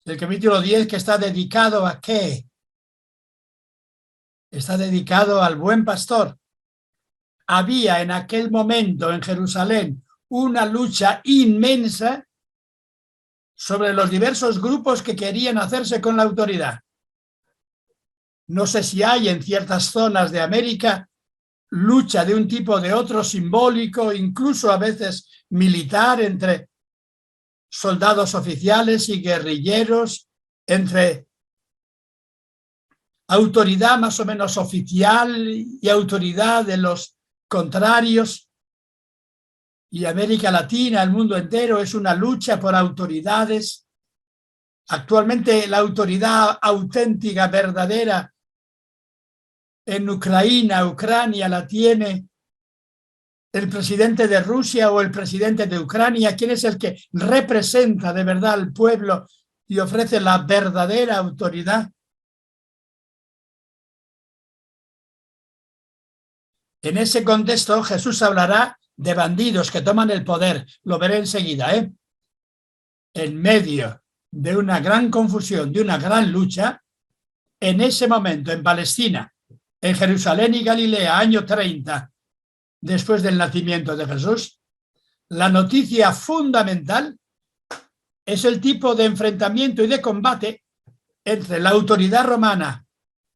El capítulo 10, que está dedicado ¿a qué? Está dedicado al buen pastor. Había en aquel momento en Jerusalén una lucha inmensa sobre los diversos grupos que querían hacerse con la autoridad. No sé si hay en ciertas zonas de América lucha de un tipo o de otro, simbólico, incluso a veces militar, entre soldados oficiales y guerrilleros, entre autoridad más o menos oficial y autoridad de los contrarios. Y América Latina, el mundo entero, es una lucha por autoridades. Actualmente la autoridad auténtica, verdadera, en Ucrania la tiene el presidente de Rusia o el presidente de Ucrania. ¿Quién es el que representa de verdad al pueblo y ofrece la verdadera autoridad? En ese contexto, Jesús hablará de bandidos que toman el poder. Lo veré enseguida, ¿eh? En medio de una gran confusión, de una gran lucha, en ese momento, en Palestina, en Jerusalén y Galilea, año 30, después del nacimiento de Jesús, la noticia fundamental es el tipo de enfrentamiento y de combate entre la autoridad romana,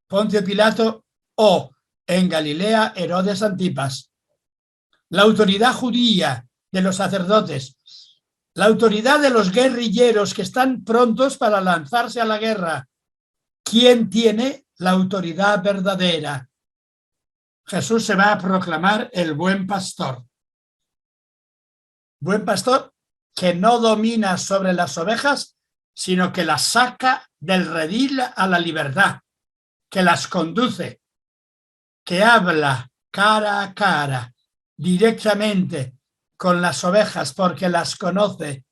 Poncio Pilato, o en Galilea, Herodes Antipas. La autoridad judía de los sacerdotes, la autoridad de los guerrilleros que están prontos para lanzarse a la guerra. ¿Quién tiene la autoridad verdadera? Jesús se va a proclamar el buen pastor. Buen pastor que no domina sobre las ovejas, sino que las saca del redil a la libertad, que las conduce, que habla cara a cara, directamente con las ovejas porque las conoce.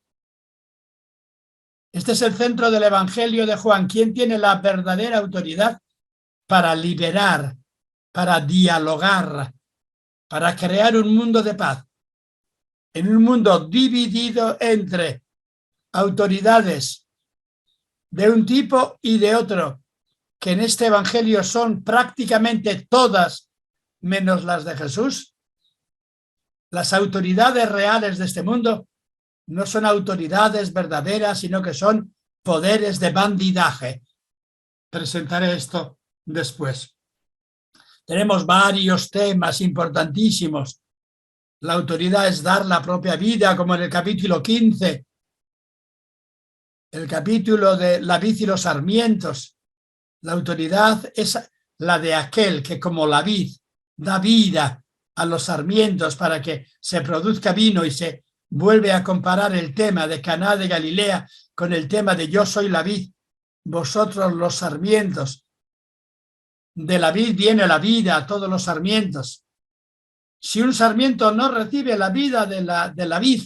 Este es el centro del Evangelio de Juan. ¿Quién tiene la verdadera autoridad para liberar, para dialogar, para crear un mundo de paz? En un mundo dividido entre autoridades de un tipo y de otro, que en este Evangelio son prácticamente todas menos las de Jesús. Las autoridades reales de este mundo no son autoridades verdaderas, sino que son poderes de bandidaje. Presentaré esto después. Tenemos varios temas importantísimos. La autoridad es dar la propia vida, como en el capítulo 15, el capítulo de la vid y los sarmientos. La autoridad es la de aquel que, como la vid, da vida a los sarmientos para que se produzca vino, y se vuelve a comparar el tema de Caná de Galilea con el tema de yo soy la vid, vosotros los sarmientos. De la vid viene la vida a todos los sarmientos. Si un sarmiento no recibe la vida de la vid,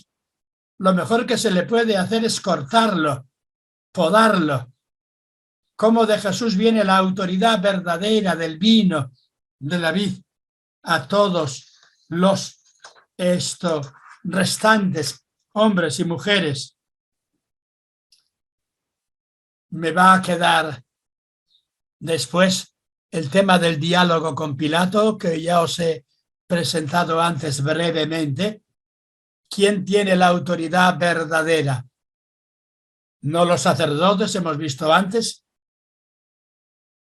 lo mejor que se le puede hacer es cortarlo, podarlo. Como de Jesús viene la autoridad verdadera del vino, de la vid, a todos los restantes, hombres y mujeres. Me va a quedar después el tema del diálogo con Pilato, que ya os he presentado antes brevemente. ¿Quién tiene la autoridad verdadera? No los sacerdotes, hemos visto antes.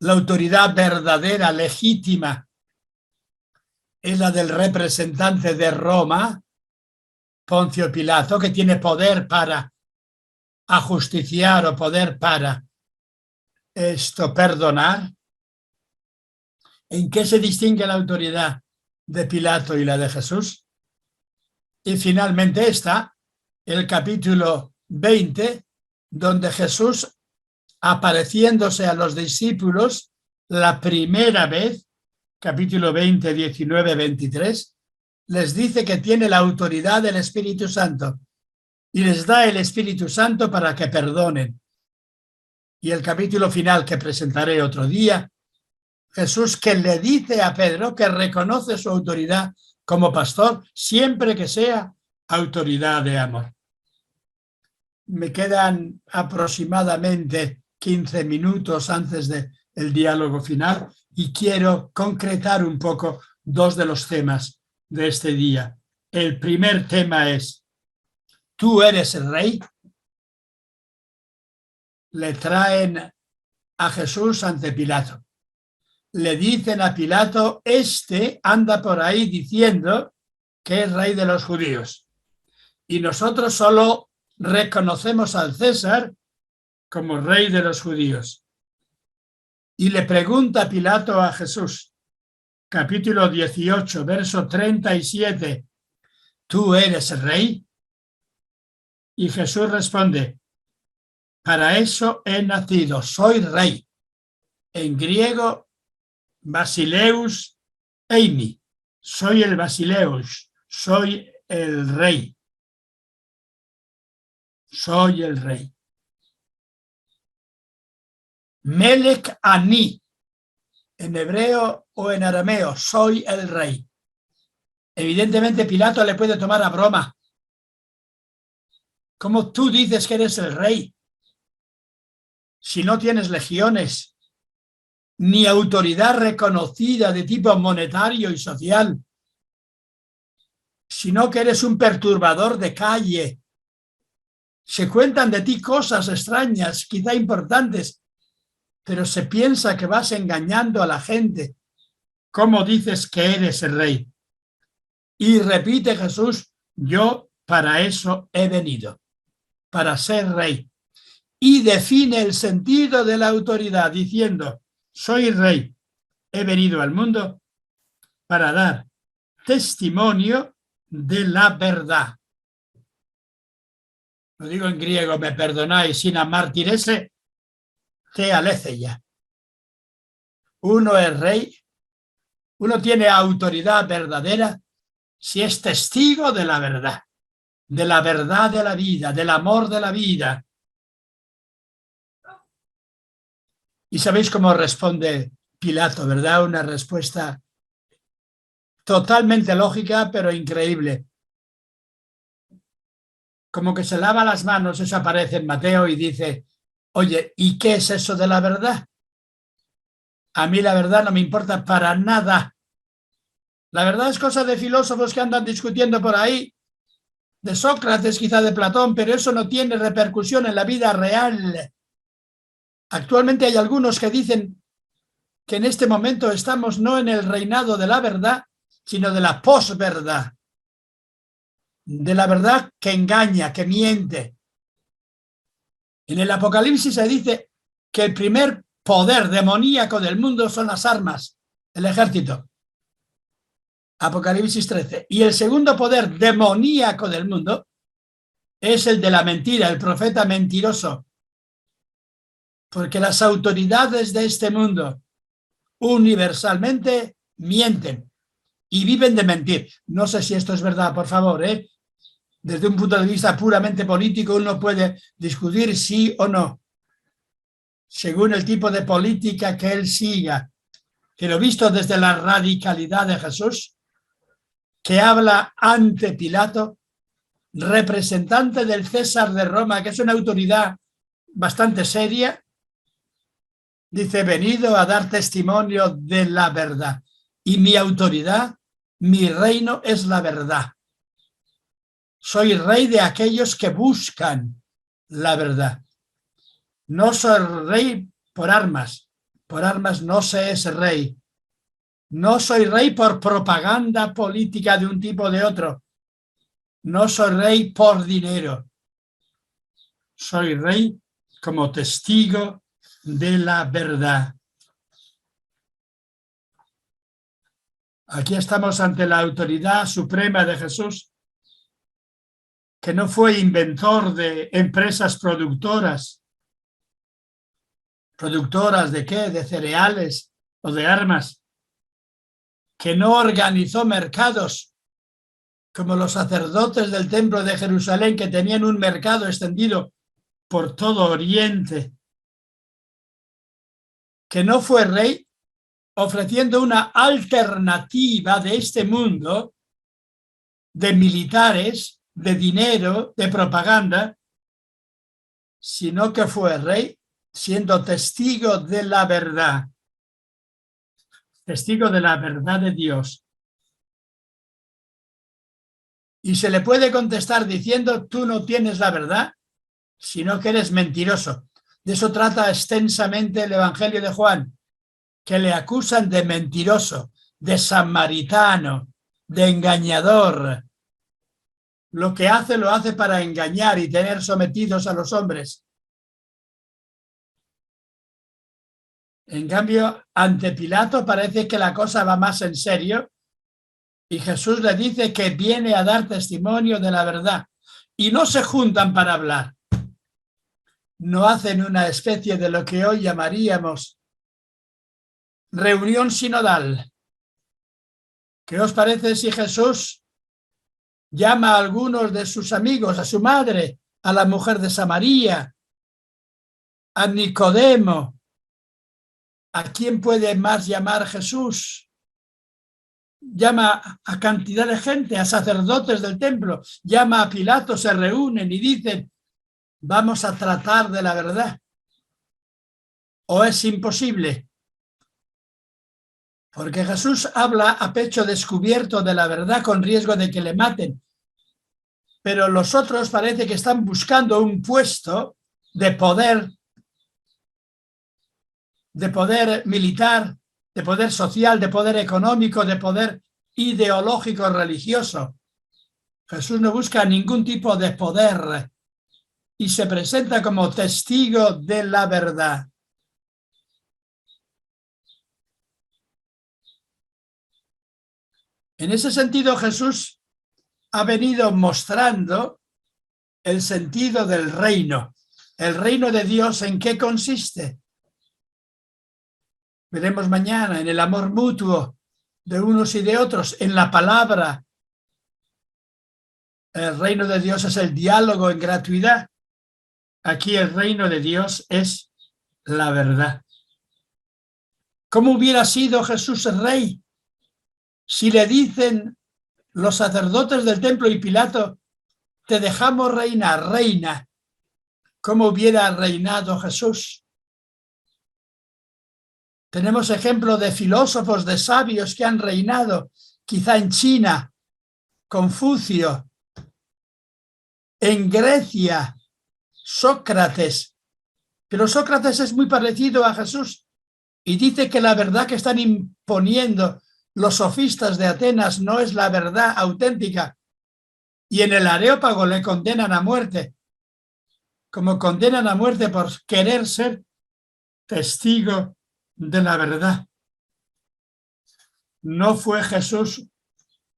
La autoridad verdadera, legítima, es la del representante de Roma, Poncio Pilato, que tiene poder para ajusticiar o poder para perdonar. ¿En qué se distingue la autoridad de Pilato y la de Jesús? Y finalmente está el capítulo 20, donde Jesús, apareciéndose a los discípulos la primera vez, capítulo 20, 19, 23, les dice que tiene la autoridad del Espíritu Santo y les da el Espíritu Santo para que perdonen. Y el capítulo final, que presentaré otro día, Jesús que le dice a Pedro que reconoce su autoridad como pastor siempre que sea autoridad de amor. Me quedan aproximadamente 15 minutos antes del diálogo final y quiero concretar un poco dos de los temas de este día. El primer tema es: ¿tú eres el rey? Le traen a Jesús ante Pilato. Le dicen a Pilato, anda por ahí diciendo que es rey de los judíos. Y nosotros solo reconocemos al César como rey de los judíos. Y le pregunta Pilato a Jesús, capítulo 18, verso 37, ¿tú eres el rey? Y Jesús responde, para eso he nacido, soy rey. En griego, Basileus eimi, soy el Basileus, soy el rey. Soy el rey. Melech ani, en hebreo o en arameo, soy el rey. Evidentemente Pilato le puede tomar a broma. ¿Cómo tú dices que eres el rey si no tienes legiones, ni autoridad reconocida de tipo monetario y social, sino que eres un perturbador de calle? Se cuentan de ti cosas extrañas, quizá importantes, pero se piensa que vas engañando a la gente. ¿Cómo dices que eres el rey? Y repite Jesús, yo para eso he venido, para ser rey. Y define el sentido de la autoridad diciendo, soy rey, he venido al mundo para dar testimonio de la verdad. Lo digo en griego, me perdonáis, sin amartirese, te aletheia. Uno es rey, uno tiene autoridad verdadera si es testigo de la verdad de la vida, del amor de la vida. Y sabéis cómo responde Pilato, ¿verdad? Una respuesta totalmente lógica, pero increíble. Como que se lava las manos, eso aparece en Mateo y dice, oye, ¿y qué es eso de la verdad? A mí la verdad no me importa para nada. La verdad es cosa de filósofos que andan discutiendo por ahí, de Sócrates, quizá de Platón, pero eso no tiene repercusión en la vida real. Actualmente hay algunos que dicen que en este momento estamos no en el reinado de la verdad, sino de la posverdad, de la verdad que engaña, que miente. En el Apocalipsis se dice que el primer poder demoníaco del mundo son las armas, el ejército. Apocalipsis 13. Y el segundo poder demoníaco del mundo es el de la mentira, el profeta mentiroso. Porque las autoridades de este mundo universalmente mienten y viven de mentir. No sé si esto es verdad, por favor, ¿eh? Desde un punto de vista puramente político uno puede discutir sí o no, según el tipo de política que él siga. Pero visto desde la radicalidad de Jesús, que habla ante Pilato, representante del César de Roma, que es una autoridad bastante seria, dice, venido a dar testimonio de la verdad. Y mi autoridad, mi reino es la verdad. Soy rey de aquellos que buscan la verdad. No soy rey por armas no se es rey. No soy rey por propaganda política de un tipo o de otro. No soy rey por dinero. Soy rey como testigo de la verdad. Aquí estamos ante la autoridad suprema de Jesús, que no fue inventor de empresas productoras. ¿Productoras de qué? De cereales o de armas. Que no organizó mercados como los sacerdotes del templo de Jerusalén, que tenían un mercado extendido por todo Oriente. Que no fue rey ofreciendo una alternativa de este mundo de militares, de dinero, de propaganda, sino que fue rey siendo testigo de la verdad. Testigo de la verdad de Dios. Y se le puede contestar diciendo, tú no tienes la verdad, sino que eres mentiroso. De eso trata extensamente el Evangelio de Juan, que le acusan de mentiroso, de samaritano, de engañador. Lo que hace, lo hace para engañar y tener sometidos a los hombres. En cambio, ante Pilato parece que la cosa va más en serio y Jesús le dice que viene a dar testimonio de la verdad. Y no se juntan para hablar. No hacen una especie de lo que hoy llamaríamos reunión sinodal. ¿Qué os parece si Jesús llama a algunos de sus amigos, a su madre, a la mujer de Samaria, a Nicodemo? ¿A quién puede más llamar Jesús? Llama a cantidad de gente, a sacerdotes del templo, llama a Pilato, se reúnen y dicen, vamos a tratar de la verdad. ¿O es imposible? Porque Jesús habla a pecho descubierto de la verdad con riesgo de que le maten. Pero los otros parece que están buscando un puesto de poder de poder militar, de poder social, de poder económico, de poder ideológico religioso. Jesús no busca ningún tipo de poder y se presenta como testigo de la verdad. En ese sentido, Jesús ha venido mostrando el sentido del reino. El reino de Dios, ¿en qué consiste? Veremos mañana en el amor mutuo de unos y de otros, en la palabra. El reino de Dios es el diálogo en gratuidad. Aquí el reino de Dios es la verdad. ¿Cómo hubiera sido Jesús el rey si le dicen los sacerdotes del templo y Pilato, te dejamos reinar, reina? ¿Cómo hubiera reinado Jesús? Tenemos ejemplos de filósofos, de sabios que han reinado, quizá en China, Confucio, en Grecia, Sócrates. Pero Sócrates es muy parecido a Jesús y dice que la verdad que están imponiendo los sofistas de Atenas no es la verdad auténtica. Y en el Areópago le condenan a muerte, como condenan a muerte por querer ser testigo de la verdad. No fue Jesús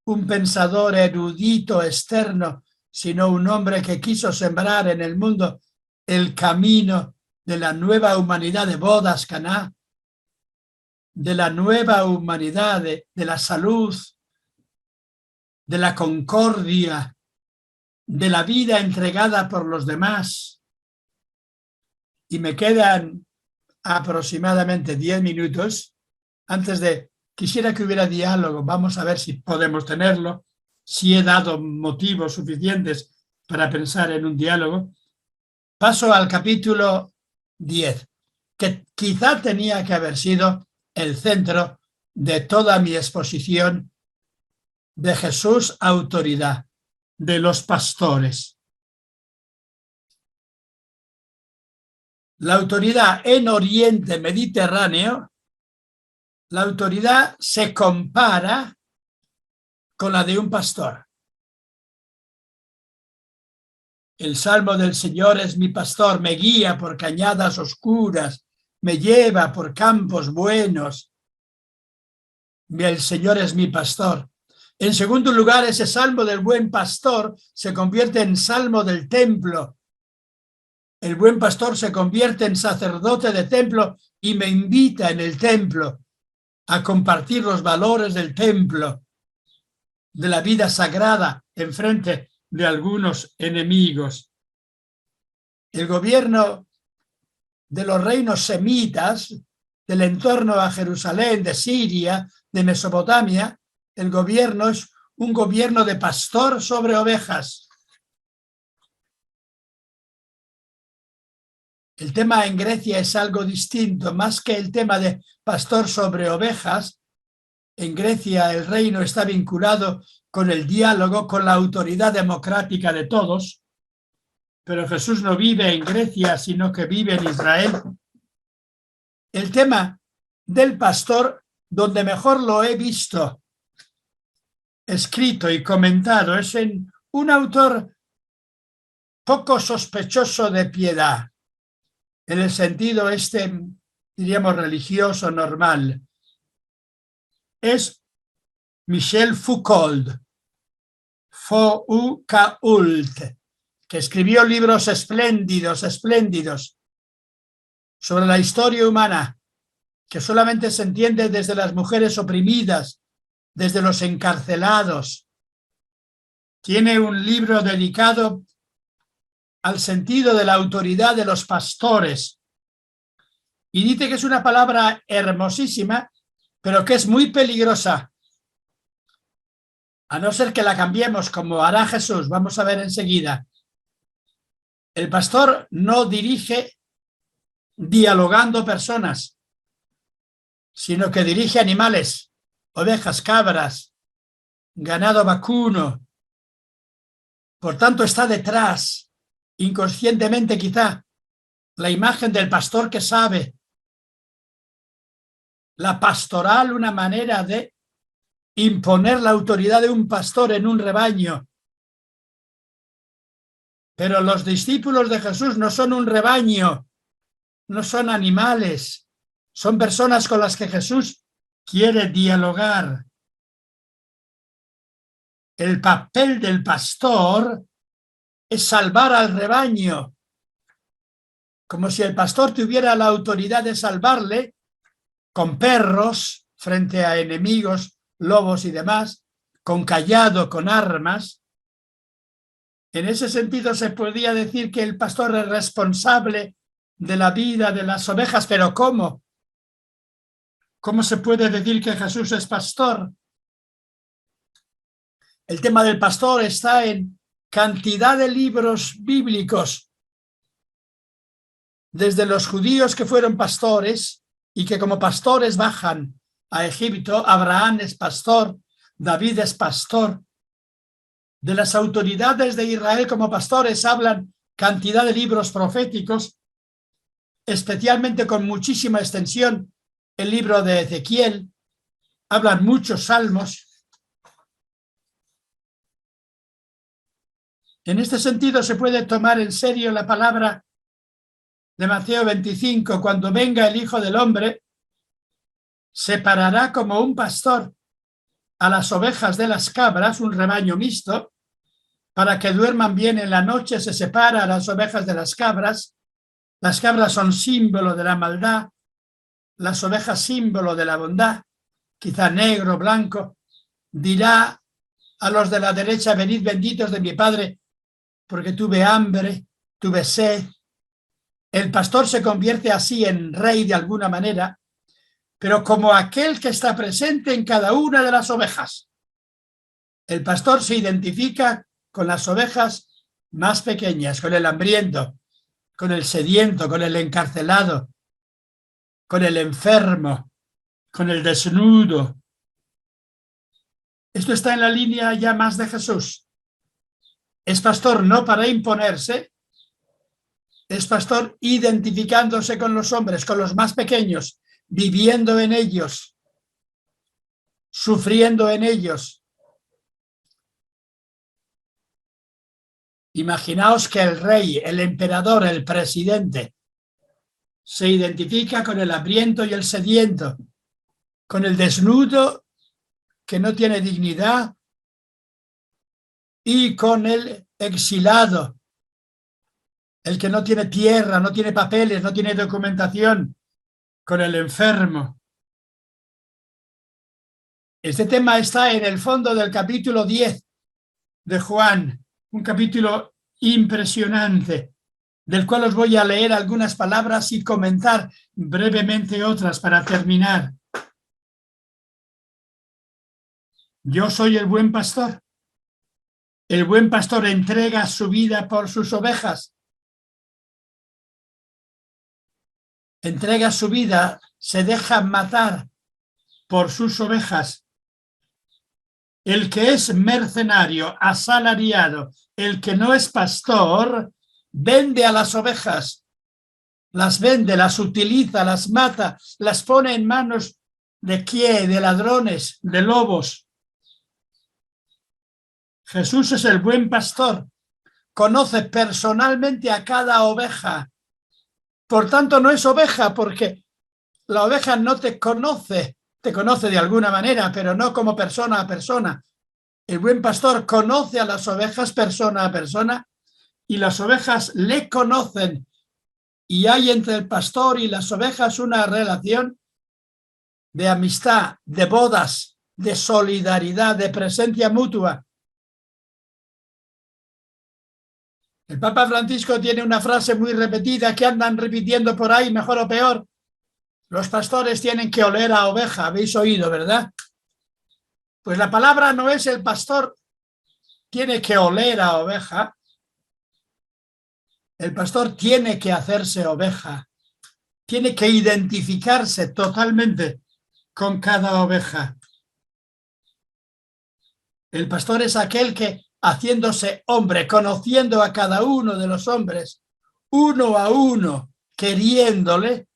un pensador erudito externo, sino un hombre que quiso sembrar en el mundo el camino de la nueva humanidad de bodas, Caná, de la nueva humanidad de la salud, de la concordia, de la vida entregada por los demás. Y me quedan aproximadamente 10 minutos antes de... Quisiera que hubiera diálogo, vamos a ver si podemos tenerlo, si he dado motivos suficientes para pensar en un diálogo. Paso al capítulo 10, que quizá tenía que haber sido el centro de toda mi exposición de Jesús, autoridad de los pastores. La autoridad en Oriente Mediterráneo, la autoridad se compara con la de un pastor. El salmo del Señor es mi pastor, me guía por cañadas oscuras, me lleva por campos buenos. El Señor es mi pastor. En segundo lugar, ese salmo del buen pastor se convierte en salmo del templo. El buen pastor se convierte en sacerdote de templo y me invita en el templo a compartir los valores del templo, de la vida sagrada en frente de algunos enemigos. El gobierno de los reinos semitas del entorno a Jerusalén, de Siria, de Mesopotamia, el gobierno es un gobierno de pastor sobre ovejas. El tema en Grecia es algo distinto, más que el tema de pastor sobre ovejas. En Grecia el reino está vinculado con el diálogo, con la autoridad democrática de todos, pero Jesús no vive en Grecia, sino que vive en Israel. El tema del pastor, donde mejor lo he visto escrito y comentado, es en un autor poco sospechoso de piedad, en el sentido diríamos, religioso, normal. Es Michel Foucault, Foucault, que escribió libros espléndidos sobre la historia humana, que solamente se entiende desde las mujeres oprimidas, desde los encarcelados. Tiene un libro dedicado al sentido de la autoridad de los pastores. Y dice que es una palabra hermosísima, pero que es muy peligrosa. A no ser que la cambiemos como hará Jesús, vamos a ver enseguida. El pastor no dirige dialogando personas, sino que dirige animales, ovejas, cabras, ganado vacuno. Por tanto, está detrás, inconscientemente quizá, la imagen del pastor que sabe, La pastoral, una manera de imponer la autoridad de un pastor en un rebaño. Pero los discípulos de Jesús no son un rebaño, no son animales, son personas con las que Jesús quiere dialogar. El papel del pastor es salvar al rebaño, como si el pastor tuviera la autoridad de salvarle con perros frente a enemigos, lobos y demás, con cayado, con armas. En ese sentido se podría decir que el pastor es responsable de la vida de las ovejas, pero ¿cómo? ¿Cómo se puede decir que Jesús es pastor? El tema del pastor está en cantidad de libros bíblicos, desde los judíos que fueron pastores y que como pastores bajan a Egipto. Abraham es pastor, David es pastor. De las autoridades de Israel como pastores hablan cantidad de libros proféticos, especialmente con muchísima extensión el libro de Ezequiel, hablan muchos salmos. En este sentido se puede tomar en serio la palabra de Mateo 25, cuando venga el Hijo del Hombre, separará como un pastor a las ovejas de las cabras, un rebaño mixto, para que duerman bien en la noche. Se separa a las ovejas de las cabras. Las cabras son símbolo de la maldad, las ovejas símbolo de la bondad, quizá negro, blanco. Dirá a los de la derecha: venid benditos de mi Padre, porque tuve hambre, tuve sed. El pastor se convierte así en rey de alguna manera, pero como aquel que está presente en cada una de las ovejas. El pastor se identifica con las ovejas más pequeñas, con el hambriento, con el sediento, con el encarcelado, con el enfermo, con el desnudo. Esto está en la línea ya más de Jesús. Es pastor no para imponerse, es pastor identificándose con los hombres, con los más pequeños, viviendo en ellos, sufriendo en ellos. Imaginaos que el rey, el emperador, el presidente, se identifica con el hambriento y el sediento, con el desnudo que no tiene dignidad y con el exilado, el que no tiene tierra, no tiene papeles, no tiene documentación, con el enfermo. Este tema está en el fondo del capítulo 10 de Juan, un capítulo impresionante, del cual os voy a leer algunas palabras y comentar brevemente otras para terminar. Yo soy el buen pastor. El buen pastor entrega su vida por sus ovejas. Entrega su vida, se deja matar por sus ovejas. El que es mercenario, asalariado, el que no es pastor, vende a las ovejas, las vende, las utiliza, las mata, las pone en manos de quién, de ladrones, de lobos. Jesús es el buen pastor, conoce personalmente a cada oveja. Por tanto, no es oveja porque la oveja no te conoce de alguna manera, pero no como persona a persona. El buen pastor conoce a las ovejas persona a persona y las ovejas le conocen. Y hay entre el pastor y las ovejas una relación de amistad, de bodas, de solidaridad, de presencia mutua. El Papa Francisco tiene una frase muy repetida que andan repitiendo por ahí, mejor o peor. Los pastores tienen que oler a oveja, habéis oído, ¿verdad? Pues la palabra no es el pastor tiene que oler a oveja. El pastor tiene que hacerse oveja. Tiene que identificarse totalmente con cada oveja. El pastor es aquel que, haciéndose hombre, conociendo a cada uno de los hombres, uno a uno, queriéndole,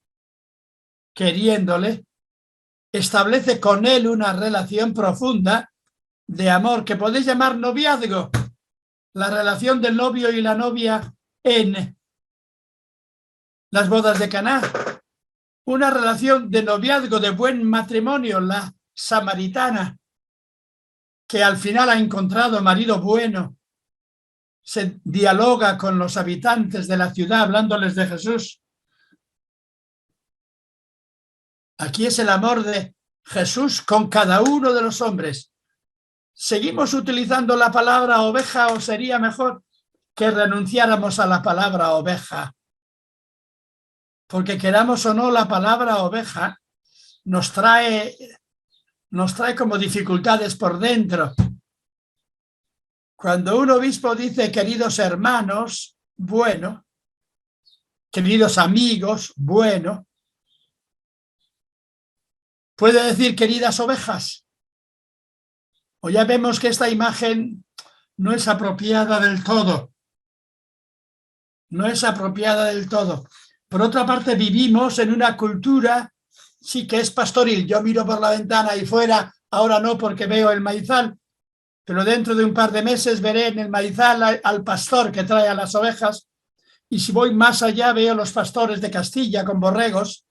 establece con él una relación profunda de amor que podéis llamar noviazgo, la relación del novio y la novia en las bodas de Caná, una relación de noviazgo, de buen matrimonio, la samaritana, que al final ha encontrado marido bueno, se dialoga con los habitantes de la ciudad hablándoles de Jesús. Aquí es el amor de Jesús con cada uno de los hombres. ¿Seguimos utilizando la palabra oveja o sería mejor que renunciáramos a la palabra oveja? Porque queramos o no, la palabra oveja nos trae como dificultades por dentro. Cuando un obispo dice queridos hermanos, bueno, queridos amigos, bueno, puede decir queridas ovejas. O ya vemos que esta imagen no es apropiada del todo. No es apropiada del todo. Por otra parte, vivimos en una cultura, sí que es pastoril. Yo miro por la ventana y fuera, ahora no porque veo el maizal, pero dentro de un par de meses veré en el maizal al pastor que trae a las ovejas, y si voy más allá veo los pastores de Castilla con borregos,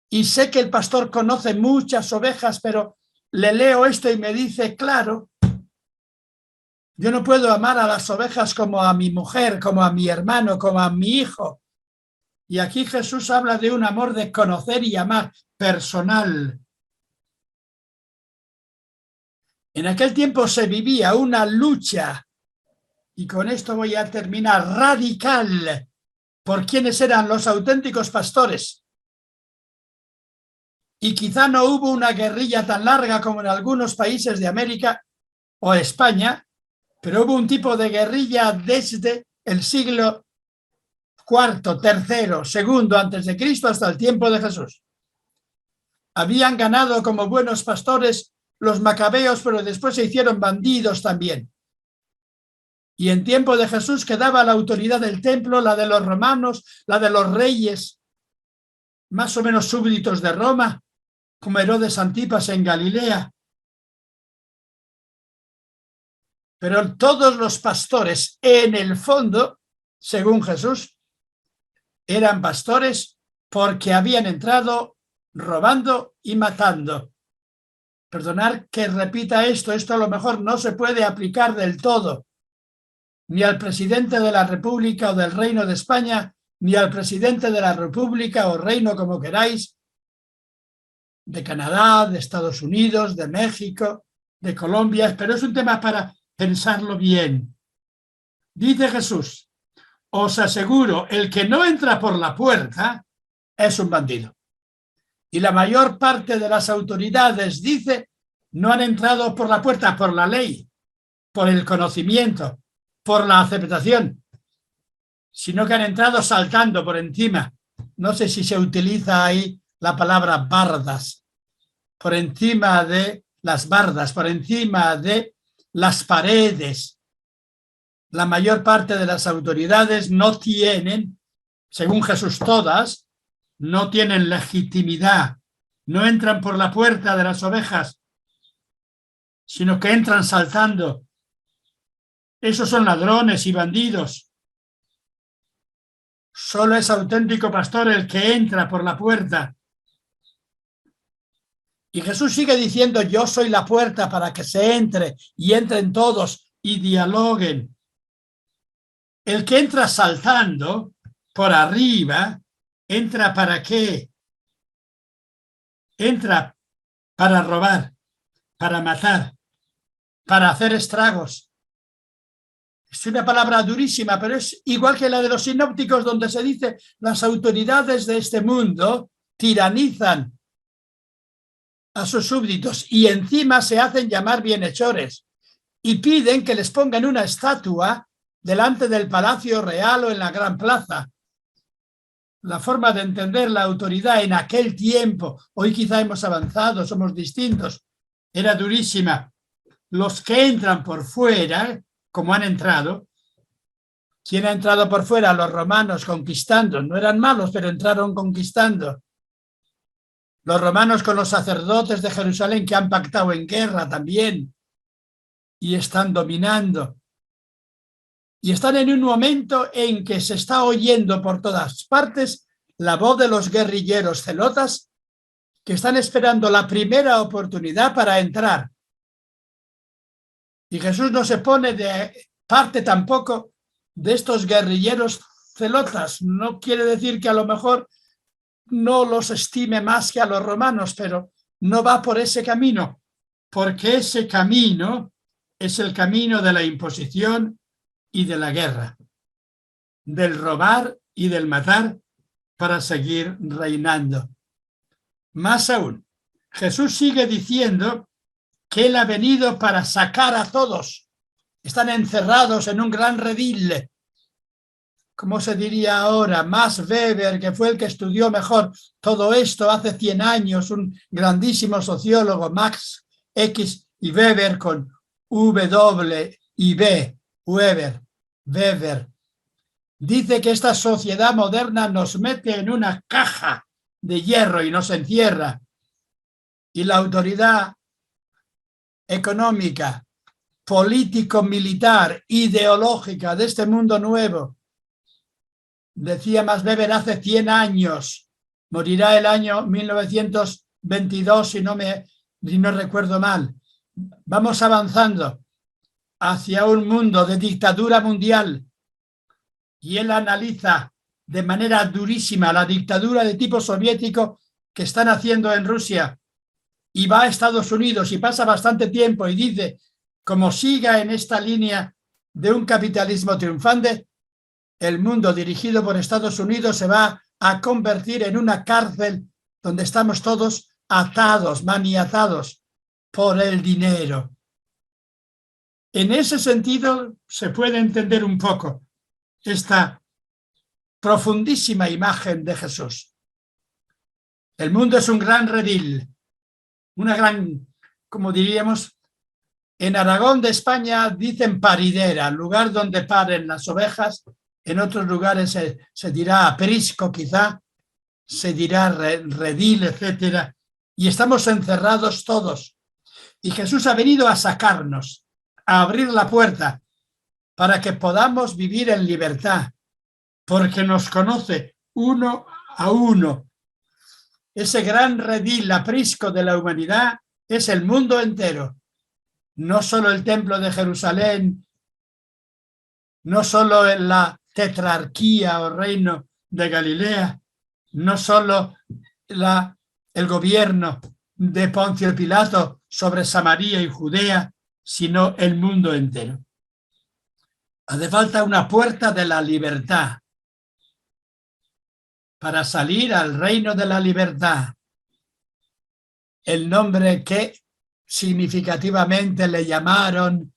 y sé que el pastor conoce muchas ovejas, pero le leo esto y me dice, claro, yo no puedo amar a las ovejas como a mi mujer, como a mi hermano, como a mi hijo. Y aquí Jesús habla de un amor de conocer y amar personal. En aquel tiempo se vivía una lucha, y con esto voy a terminar, radical, por quienes eran los auténticos pastores. Y quizá no hubo una guerrilla tan larga como en algunos países de América o España, pero hubo un tipo de guerrilla desde el siglo IV, III, II antes de Cristo hasta el tiempo de Jesús. Habían ganado como buenos pastores los macabeos, pero después se hicieron bandidos también. Y en tiempo de Jesús quedaba la autoridad del templo, la de los romanos, la de los reyes, más o menos súbditos de Roma, como Herodes Antipas en Galilea. Pero todos los pastores, en el fondo, según Jesús, eran pastores porque habían entrado robando y matando. Perdonad que repita esto a lo mejor no se puede aplicar del todo, ni al presidente de la República o del Reino de España, ni al presidente de la República o Reino, como queráis, de Canadá, de Estados Unidos, de México, de Colombia, pero es un tema para pensarlo bien. Dice Jesús, os aseguro, el que no entra por la puerta es un bandido. Y la mayor parte de las autoridades, dice, no han entrado por la puerta, por la ley, por el conocimiento, por la aceptación, sino que han entrado saltando por encima. No sé si se utiliza ahí la palabra bardas, por encima de las bardas, por encima de las paredes. La mayor parte de las autoridades no tienen, según Jesús todas, no tienen legitimidad, no entran por la puerta de las ovejas, sino que entran saltando. Esos son ladrones y bandidos. Solo es auténtico pastor el que entra por la puerta. Y Jesús sigue diciendo, yo soy la puerta para que se entre y entren todos y dialoguen. El que entra saltando por arriba, ¿entra para qué? Entra para robar, para matar, para hacer estragos. Es una palabra durísima, pero es igual que la de los sinópticos, donde se dice las autoridades de este mundo tiranizan a sus súbditos y encima se hacen llamar bienhechores y piden que les pongan una estatua delante del Palacio Real o en la Gran Plaza. La forma de entender la autoridad en aquel tiempo, hoy quizá hemos avanzado, somos distintos, era durísima. Los que entran por fuera, como han entrado, ¿quién ha entrado por fuera? Los romanos conquistando, no eran malos, pero entraron conquistando. Los romanos con los sacerdotes de Jerusalén que han pactado en guerra también y están dominando. Y están en un momento en que se está oyendo por todas partes la voz de los guerrilleros celotas que están esperando la primera oportunidad para entrar. Y Jesús no se pone de parte tampoco de estos guerrilleros celotas. No quiere decir que a lo mejor no los estime más que a los romanos, pero no va por ese camino, porque ese camino es el camino de la imposición y de la guerra, del robar y del matar para seguir reinando. Más aún, Jesús sigue diciendo que Él ha venido para sacar a todos. Están encerrados en un gran redil. ¿Cómo se diría ahora? Max Weber, que fue el que estudió mejor todo esto hace 100 años, un grandísimo sociólogo, Max X y Weber con W y B, Weber, dice que esta sociedad moderna nos mete en una caja de hierro y nos encierra. Y la autoridad económica, político-militar, ideológica de este mundo nuevo, decía Max Weber hace 100 años, morirá el año 1922 si no recuerdo mal. Vamos avanzando hacia un mundo de dictadura mundial y él analiza de manera durísima la dictadura de tipo soviético que están haciendo en Rusia y va a Estados Unidos y pasa bastante tiempo y dice, como siga en esta línea de un capitalismo triunfante, el mundo dirigido por Estados Unidos se va a convertir en una cárcel donde estamos todos atados, maniatados por el dinero. En ese sentido se puede entender un poco esta profundísima imagen de Jesús. El mundo es un gran redil, una gran, como diríamos, en Aragón de España dicen paridera, lugar donde paren las ovejas. En otros lugares se dirá aprisco, quizá, se dirá redil, etcétera. Y estamos encerrados todos. Y Jesús ha venido a sacarnos, a abrir la puerta para que podamos vivir en libertad, porque nos conoce uno a uno. Ese gran redil, aprisco de la humanidad es el mundo entero. No solo el templo de Jerusalén, no solo en la tetrarquía o reino de Galilea, no solo el gobierno de Poncio Pilato sobre Samaria y Judea, sino el mundo entero. Hace falta una puerta de la libertad para salir al reino de la libertad. El nombre que significativamente le llamaron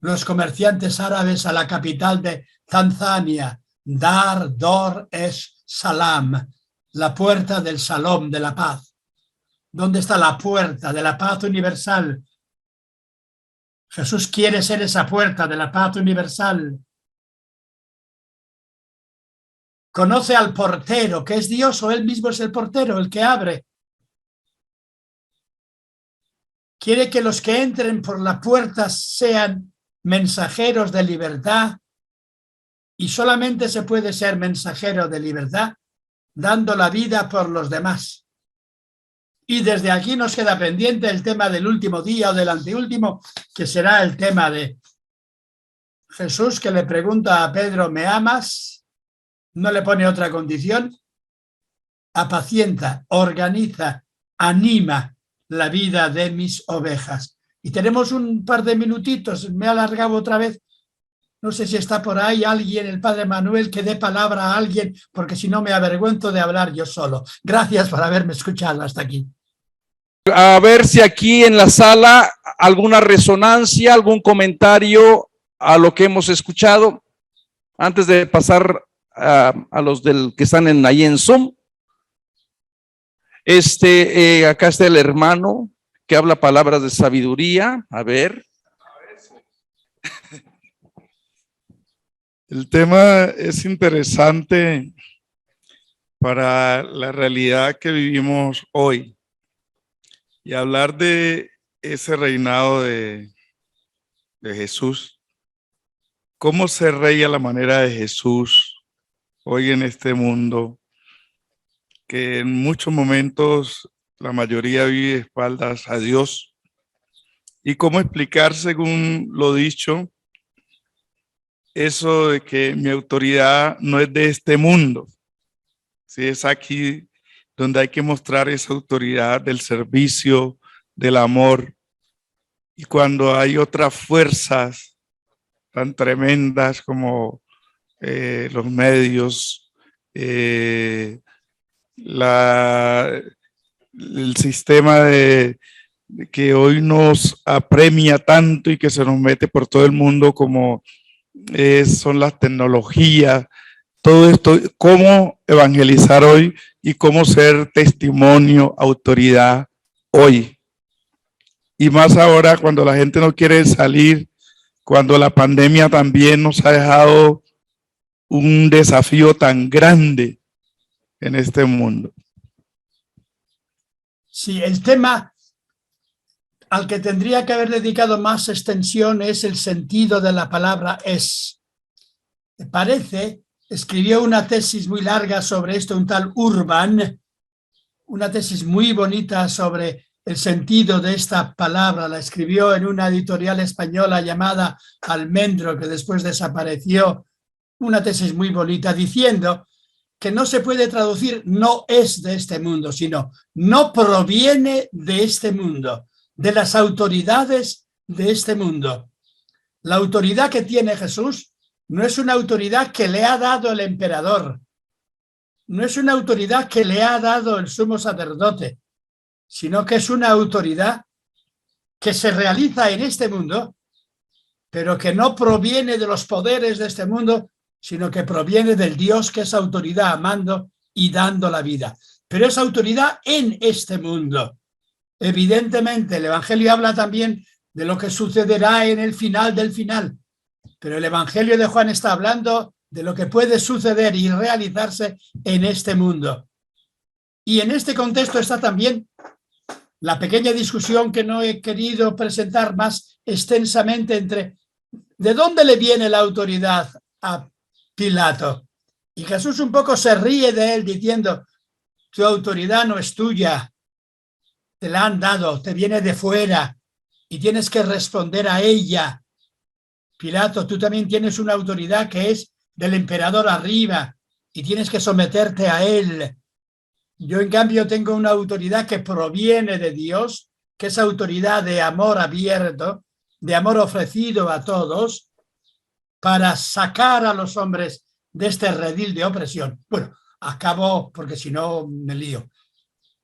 los comerciantes árabes a la capital de Tanzania, Dar Dor es Salam, la puerta del Salom, de la paz. ¿Dónde está la puerta de la paz universal? Jesús quiere ser esa puerta de la paz universal. Conoce al portero, que es Dios, o él mismo es el portero, el que abre. Quiere que los que entren por la puerta sean mensajeros de libertad, y solamente se puede ser mensajero de libertad dando la vida por los demás. Y desde aquí nos queda pendiente el tema del último día o del anteúltimo, que será el tema de Jesús, que le pregunta a Pedro, ¿me amas? No le pone otra condición. Apacienta, organiza, anima la vida de mis ovejas. Y tenemos un par de minutitos, me he alargado otra vez. No sé si está por ahí alguien, el padre Manuel, que dé palabra a alguien, porque si no me avergüenzo de hablar yo solo. Gracias por haberme escuchado hasta aquí. A ver si aquí en la sala alguna resonancia, algún comentario a lo que hemos escuchado, antes de pasar a los que están ahí en Zoom. Acá está el hermano que habla palabras de sabiduría. A ver. El tema es interesante para la realidad que vivimos hoy. Y hablar de ese reinado de Jesús, cómo ser rey a la manera de Jesús hoy en este mundo, que en muchos momentos la mayoría vive de espaldas a Dios, y cómo explicar, según lo dicho, eso de que mi autoridad no es de este mundo. Sí, es aquí donde hay que mostrar esa autoridad del servicio, del amor. Y cuando hay otras fuerzas tan tremendas como los medios, el sistema de que hoy nos apremia tanto y que se nos mete por todo el mundo, como son las tecnologías, todo esto, cómo evangelizar hoy y cómo ser testimonio, autoridad hoy. Y más ahora cuando la gente no quiere salir, cuando la pandemia también nos ha dejado un desafío tan grande en este mundo. Sí, el tema al que tendría que haber dedicado más extensión es el sentido de la palabra es. Me parece, escribió una tesis muy larga sobre esto un tal Urban, una tesis muy bonita sobre el sentido de esta palabra. La escribió en una editorial española llamada Almendro, que después desapareció. Una tesis muy bonita diciendo que no se puede traducir no es de este mundo, sino no proviene de este mundo, de las autoridades de este mundo. La autoridad que tiene Jesús no es una autoridad que le ha dado el emperador, no es una autoridad que le ha dado el sumo sacerdote, sino que es una autoridad que se realiza en este mundo, pero que no proviene de los poderes de este mundo, sino que proviene del Dios que es autoridad amando y dando la vida. Pero es autoridad en este mundo. Evidentemente, el Evangelio habla también de lo que sucederá en el final del final, pero el Evangelio de Juan está hablando de lo que puede suceder y realizarse en este mundo. Y en este contexto está también la pequeña discusión que no he querido presentar más extensamente entre ¿de dónde le viene la autoridad a Pilato? Y Jesús un poco se ríe de él diciendo, tu autoridad no es tuya, te la han dado, te viene de fuera y tienes que responder a ella. Pilato, tú también tienes una autoridad que es del emperador arriba y tienes que someterte a él. Yo, en cambio, tengo una autoridad que proviene de Dios, que es autoridad de amor abierto, de amor ofrecido a todos, para sacar a los hombres de este redil de opresión. Bueno, acabo porque si no me lío.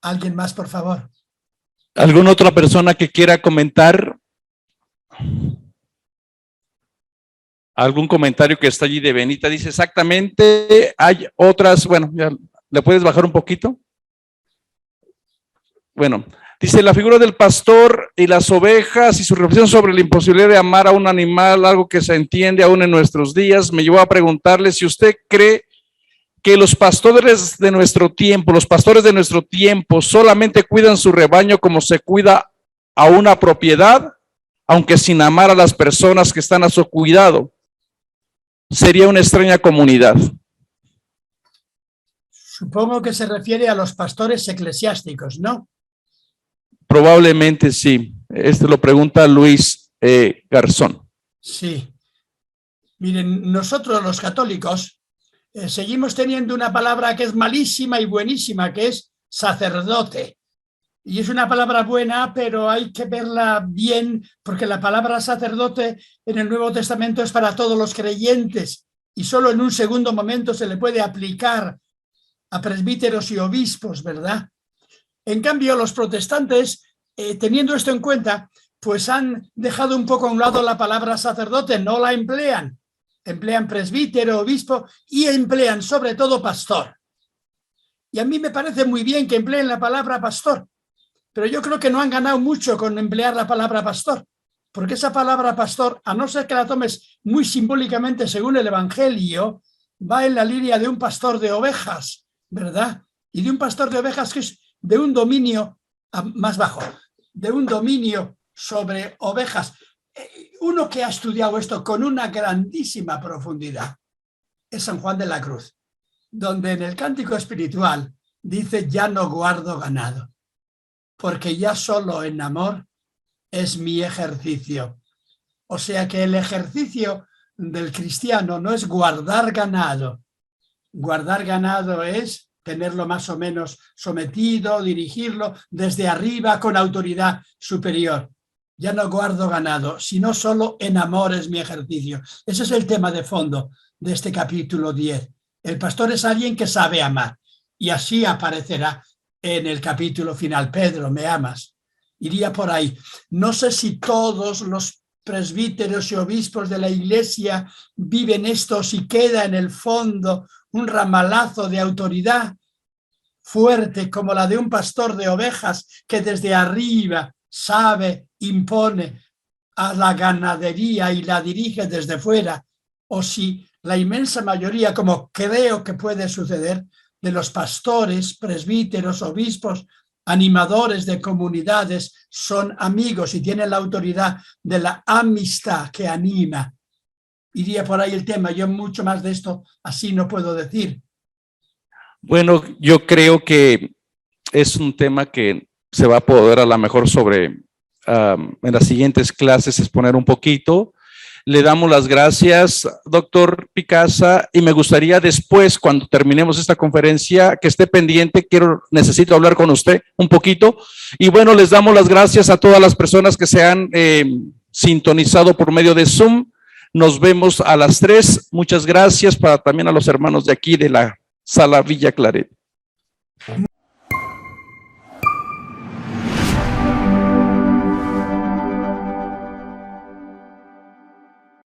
¿Alguien más, por favor? ¿Alguna otra persona que quiera comentar? ¿Algún comentario que está allí de Benita? Dice exactamente, hay otras, bueno, ya, ¿le puedes bajar un poquito? Bueno, dice la figura del pastor y las ovejas y su reflexión sobre la imposibilidad de amar a un animal, algo que se entiende aún en nuestros días, me llevó a preguntarle si usted cree que los pastores de nuestro tiempo solamente cuidan su rebaño como se cuida a una propiedad, aunque sin amar a las personas que están a su cuidado. Sería una extraña comunidad. Supongo que se refiere a los pastores eclesiásticos, ¿no? Probablemente sí. Lo pregunta Luis Garzón. Sí. Miren, nosotros los católicos seguimos teniendo una palabra que es malísima y buenísima, que es sacerdote. Y es una palabra buena, pero hay que verla bien, porque la palabra sacerdote en el Nuevo Testamento es para todos los creyentes y solo en un segundo momento se le puede aplicar a presbíteros y obispos, ¿verdad? En cambio, los protestantes, teniendo esto en cuenta, pues han dejado un poco a un lado la palabra sacerdote, no la emplean. Emplean presbítero, obispo y emplean sobre todo pastor. Y a mí me parece muy bien que empleen la palabra pastor, pero yo creo que no han ganado mucho con emplear la palabra pastor, porque esa palabra pastor, a no ser que la tomes muy simbólicamente según el Evangelio, va en la línea de un pastor de ovejas, ¿verdad? Y de un pastor de ovejas que es de un dominio más bajo. de un dominio sobre ovejas. Uno que ha estudiado esto con una grandísima profundidad es San Juan de la Cruz, donde en el Cántico Espiritual dice: ya no guardo ganado, porque ya solo en amor es mi ejercicio. O sea que el ejercicio del cristiano no es guardar ganado. Guardar ganado es tenerlo más o menos sometido, dirigirlo desde arriba con autoridad superior. Ya no guardo ganado, sino solo en amor es mi ejercicio. Ese es el tema de fondo de este capítulo 10. El pastor es alguien que sabe amar, y así aparecerá en el capítulo final. Pedro, ¿me amas? Iría por ahí. No sé si todos los presbíteros y obispos de la Iglesia viven esto, si queda en el fondo un ramalazo de autoridad fuerte como la de un pastor de ovejas que desde arriba sabe, impone a la ganadería y la dirige desde fuera, o si la inmensa mayoría, como creo que puede suceder, de los pastores, presbíteros, obispos, animadores de comunidades son amigos y tienen la autoridad de la amistad que anima. Iría por ahí el tema. Yo mucho más de esto así no puedo decir. Bueno, yo creo que es un tema que se va a poder a lo mejor en las siguientes clases exponer un poquito. Le damos las gracias, doctor Picasa, y me gustaría después, cuando terminemos esta conferencia, que esté pendiente. Necesito hablar con usted un poquito. Y bueno, les damos las gracias a todas las personas que se han sintonizado por medio de Zoom. Nos vemos a las 3. Muchas gracias también a los hermanos de aquí de la Sala Villa Claret.